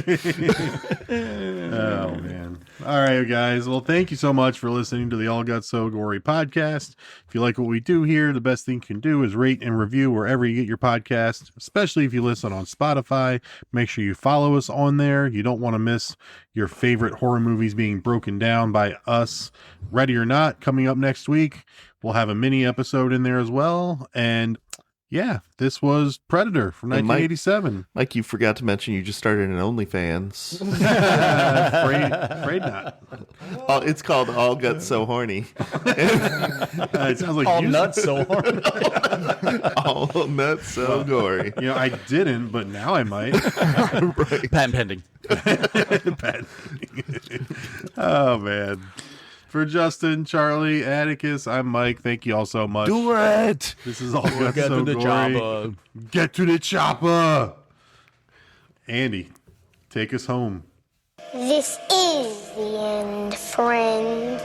Oh, man. All right, guys. Well, thank you so much for listening to the All Guts So Gory podcast. If you like what we do here, the best thing you can do is rate and review wherever you get your podcast, especially if you listen on Spotify. Make sure you follow us on there. You don't want to miss your favorite horror movies being broken down by us. Ready or Not, coming up next week. We'll have a mini episode in there as well. And yeah, this was Predator from And Mike- 1987. Mike, you forgot to mention you just started an OnlyFans. Afraid not. Oh, it's called All Guts So Horny. It sounds like All you- nuts so hard. All nuts so gory. I didn't, but now I might. Patent pending. Oh, man. For Justin, Charlie, Atticus, I'm Mike. Thank you all so much. Do it. This is All Guts Get So to the Gory. chopper. Get to the chopper. Andy. Take us home. This is the end, friend.